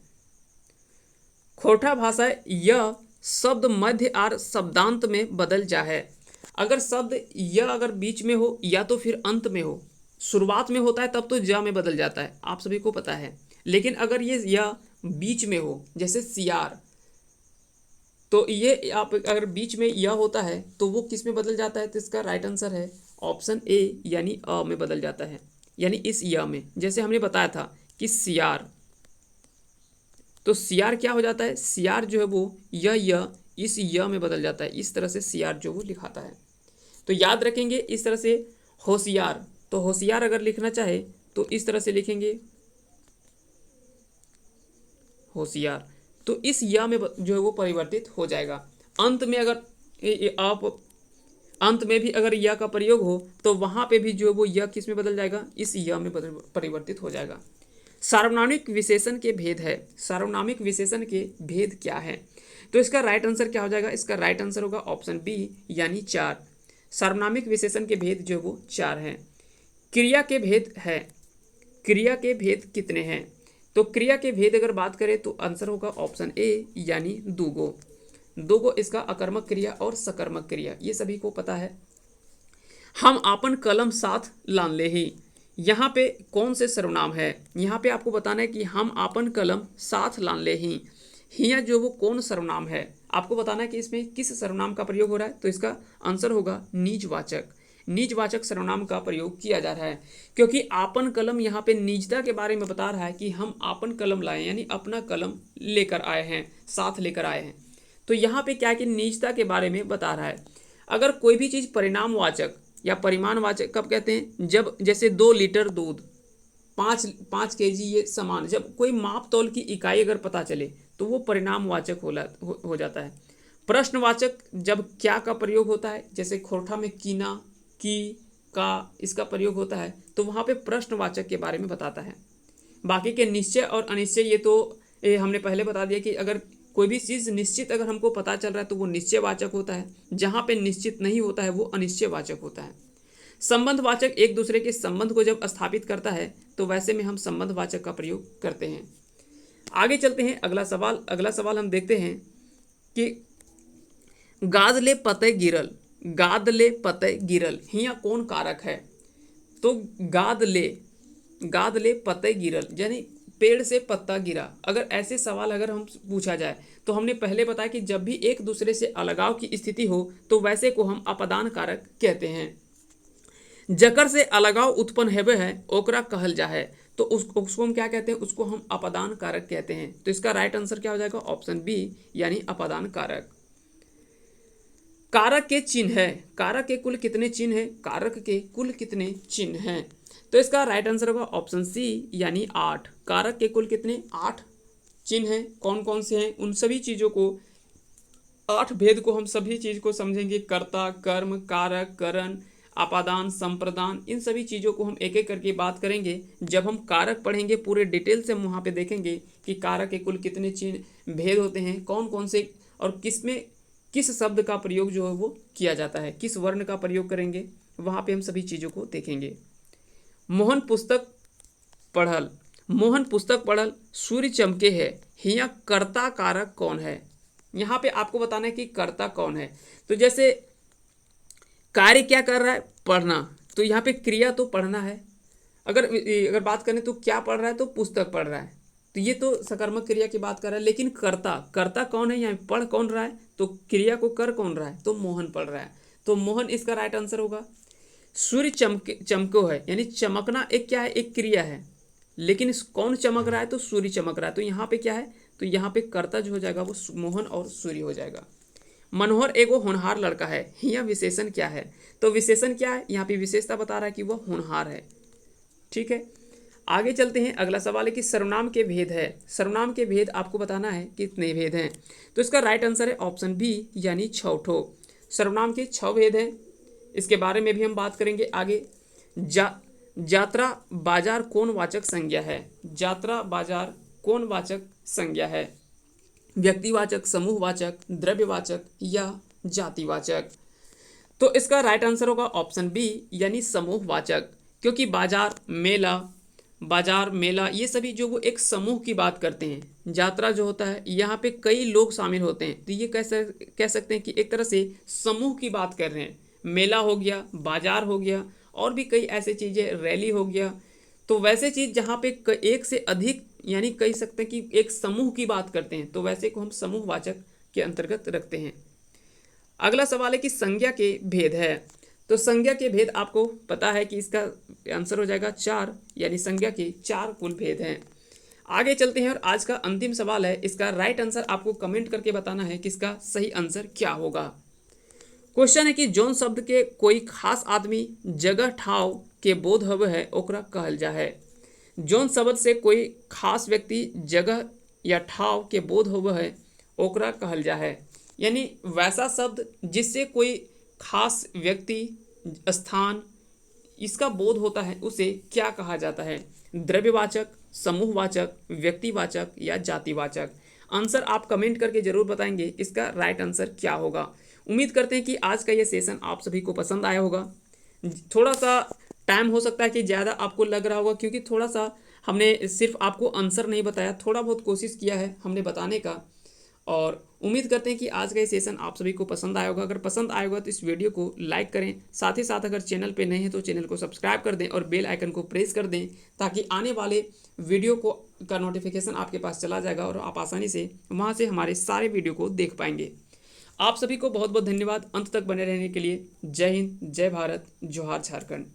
Speaker 1: खोरठा भाषा यह शब्द मध्य और शब्दांत में बदल जा है। अगर शब्द यह अगर बीच में हो या तो फिर अंत में हो, शुरुआत में होता है तब तो ज में बदल जाता है, आप सभी को पता है। लेकिन अगर ये यह बीच में हो, जैसे सियार, तो ये आप अगर बीच में यह होता है तो वो किस में बदल जाता है, तो इसका राइट आंसर है ऑप्शन ए, यानी अ में बदल जाता है, यानी इस य में। जैसे हमने बताया था कि सियार, तो सियार क्या हो जाता है, सियार जो है वो य इस य में बदल जाता है, इस तरह से सियार जो वो लिखाता है। तो याद रखेंगे इस तरह से। होशियार, तो होशियार अगर लिखना चाहे तो इस तरह से लिखेंगे होशियार, तो इस या में जो है वो परिवर्तित हो जाएगा। अंत में अगर आप अंत में भी अगर या का प्रयोग हो तो वहां पे भी जो है वो या किस में बदल जाएगा, इस या में परिवर्तित हो जाएगा। सार्वनामिक विशेषण के भेद है। सार्वनामिक विशेषण के भेद क्या है, तो इसका राइट आंसर क्या हो जाएगा, इसका राइट आंसर होगा ऑप्शन बी, यानी 4। सार्वनामिक विशेषण के भेद जो वो 4 हैं। क्रिया के भेद है, क्रिया के भेद कितने हैं, तो क्रिया के भेद अगर बात करें तो आंसर होगा ऑप्शन ए, यानी दूगो। दूगो इसका अकर्मक क्रिया और सकर्मक क्रिया, ये सभी को पता है। हम आपन कलम साथ लान ले ही, यहाँ पे कौन से सर्वनाम है, यहाँ पे आपको बताना है कि हम आपन कलम साथ लान ले ही। हिया जो वो कौन सर्वनाम है, आपको बताना है कि इसमें किस सर्वनाम का प्रयोग हो रहा है, तो इसका आंसर होगा निजवाचक। निजवाचक सर्वनाम का प्रयोग किया जा रहा है, क्योंकि आपन कलम यहाँ पे निजता के बारे में बता रहा है कि हम आपन कलम लाए, यानी अपना कलम लेकर आए हैं, साथ लेकर आए हैं। तो यहाँ पे क्या है कि निजता के बारे में बता रहा है। अगर कोई भी चीज़ परिणामवाचक या परिमाणवाचक कब कहते हैं, जब जैसे 2 लीटर दूध, 5 केजी, ये सामान, जब कोई माप तौल की इकाई अगर पता चले तो वो परिणामवाचक हो जाता है। प्रश्नवाचक जब क्या का प्रयोग होता है, जैसे खोरठा में कीना, की, का, इसका प्रयोग होता है, तो वहाँ पे प्रश्नवाचक के बारे में बताता है। बाकी के निश्चय और अनिश्चय ये तो हमने पहले बता दिया कि अगर कोई भी चीज़ निश्चित अगर हमको पता चल रहा है तो वो निश्चयवाचक होता है, जहाँ पे निश्चित नहीं होता है वो अनिश्चयवाचक होता है। संबंधवाचक एक दूसरे के संबंध को जब स्थापित करता है तो वैसे में हम संबंधवाचक का प्रयोग करते हैं। आगे चलते हैं, अगला सवाल। अगला सवाल हम देखते हैं कि गादले पते गिरल, गादले पते गिरल, हिया कौन कारक है, तो गादले पते गिरल, यानी पेड़ से पत्ता गिरा। अगर ऐसे सवाल अगर हम पूछा जाए तो हमने पहले बताया कि जब भी एक दूसरे से अलगाव की स्थिति हो तो वैसे को हम अपादान कारक कहते हैं। जकर से अलगाव उत्पन्न हेबे है ओकरा कहल जा है, तो उसको हम क्या कहते हैं, उसको हम अपादान कारक कहते हैं। तो इसका राइट आंसर क्या हो जाएगा, ऑप्शन बी, यानी अपादान कारक। कारक के चिन्ह है, कारक के कुल कितने चिन्ह हैं, कारक के कुल कितने चिन्ह हैं, तो इसका राइट आंसर होगा ऑप्शन सी, यानी 8। कारक के कुल कितने, 8 चिन्ह हैं। कौन कौन से हैं, उन सभी चीज़ों को, 8 भेद को हम सभी चीज़ को समझेंगे। कर्ता, कर्म, कारक, करण अपादान, संप्रदान, इन सभी चीज़ों को हम एक एक करके बात करेंगे। जब हम कारक पढ़ेंगे पूरे डिटेल से हम वहाँ पे देखेंगे कि कारक के कुल कितने चिन्ह भेद होते हैं, कौन कौन से और किस में किस शब्द का प्रयोग जो है वो किया जाता है, किस वर्ण का प्रयोग करेंगे, वहाँ पे हम सभी चीज़ों को देखेंगे। मोहन पुस्तक पढ़ल सूर्य चमके है, हिया कर्ता कारक कौन है। यहाँ पे आपको बताना है कि कर्ता कौन है। तो जैसे कार्य क्या कर रहा है, पढ़ना, तो यहाँ पे क्रिया तो पढ़ना है। अगर बात करें तो क्या पढ़ रहा है, तो पुस्तक पढ़ रहा है, तो ये तो सकर्मक क्रिया की बात कर रहा है। लेकिन कर्ता कौन है, यहाँ पढ़ कौन रहा है, तो क्रिया को कर कौन रहा है, तो मोहन पढ़ रहा है, तो मोहन इसका राइट आंसर होगा। सूर्य चमको है, यानी चमकना एक क्या है, एक क्रिया है, लेकिन कौन चमक रहा है, तो सूर्य चमक रहा है, तो यहाँ पे क्या है, तो यहाँ पे कर्ता जो हो जाएगा वो मोहन और सूर्य हो जाएगा। मनोहर एगो होनहार लड़का है, यहाँ विशेषण क्या है, तो विशेषण क्या है, यहाँ पे विशेषता बता रहा है कि वह होनहार है। ठीक है, आगे चलते हैं। अगला सवाल है कि सर्वनाम के भेद है। सर्वनाम के भेद आपको बताना है कितने भेद हैं, तो इसका राइट आंसर है ऑप्शन बी, यानी 6 ठो। सर्वनाम के 6 भेद हैं, इसके बारे में भी हम बात करेंगे आगे। यात्रा बाजार कौन वाचक संज्ञा है। यात्रा बाजार कौन वाचक संज्ञा है, व्यक्तिवाचक, समूहवाचक, द्रव्यवाचक या जातिवाचक। तो इसका राइट आंसर होगा ऑप्शन बी, यानी समूहवाचक, क्योंकि बाजार मेला ये सभी जो वो एक समूह की बात करते हैं। यात्रा जो होता है यहाँ पे कई लोग शामिल होते हैं, तो ये कह सकते हैं कि एक तरह से समूह की बात कर रहे हैं। मेला हो गया, बाजार हो गया, और भी कई ऐसे चीज़ें, रैली हो गया, तो वैसे चीज़ जहाँ पे एक से अधिक, यानी कह सकते हैं कि एक समूह की बात करते हैं, तो वैसे को हम समूहवाचक के अंतर्गत रखते हैं। अगला सवाल है कि संज्ञा के भेद है। तो संज्ञा के भेद आपको पता है कि इसका आंसर हो जाएगा 4, यानी संज्ञा के 4 कुल भेद हैं। आगे चलते हैं और आज का अंतिम सवाल है, इसका राइट आंसर आपको कमेंट करके बताना है कि इसका सही आंसर क्या होगा। क्वेश्चन है कि जौन शब्द के कोई खास आदमी, जगह, ठाव के बोध हवे है, ओकरा कहल जा है। जौन शब्द से कोई खास व्यक्ति, जगह या ठाव के बोध होवे है, ओकरा कहल जा है। यानी वैसा शब्द जिससे कोई खास व्यक्ति, स्थान, इसका बोध होता है, उसे क्या कहा जाता है। द्रव्यवाचक, समूहवाचक, व्यक्तिवाचक या जातिवाचक। आंसर आप कमेंट करके जरूर बताएंगे इसका राइट आंसर क्या होगा। उम्मीद करते हैं कि आज का ये सेशन आप सभी को पसंद आया होगा। थोड़ा सा टाइम हो सकता है कि ज़्यादा आपको लग रहा होगा, क्योंकि थोड़ा सा हमने सिर्फ आपको आंसर नहीं बताया, थोड़ा बहुत कोशिश किया है हमने बताने का। और उम्मीद करते हैं कि आज का ये सेशन आप सभी को पसंद आया होगा। अगर पसंद आया होगा तो इस वीडियो को लाइक करें, साथ ही साथ अगर चैनल पे नए हैं तो चैनल को सब्सक्राइब कर दें और बेल आइकन को प्रेस कर दें, ताकि आने वाले वीडियो का नोटिफिकेशन आपके पास चला जाएगा और आप आसानी से वहाँ से हमारे सारे वीडियो को देख पाएंगे। आप सभी को बहुत बहुत धन्यवाद अंत तक बने रहने के लिए। जय हिंद, जय भारत, जोहार झारखंड।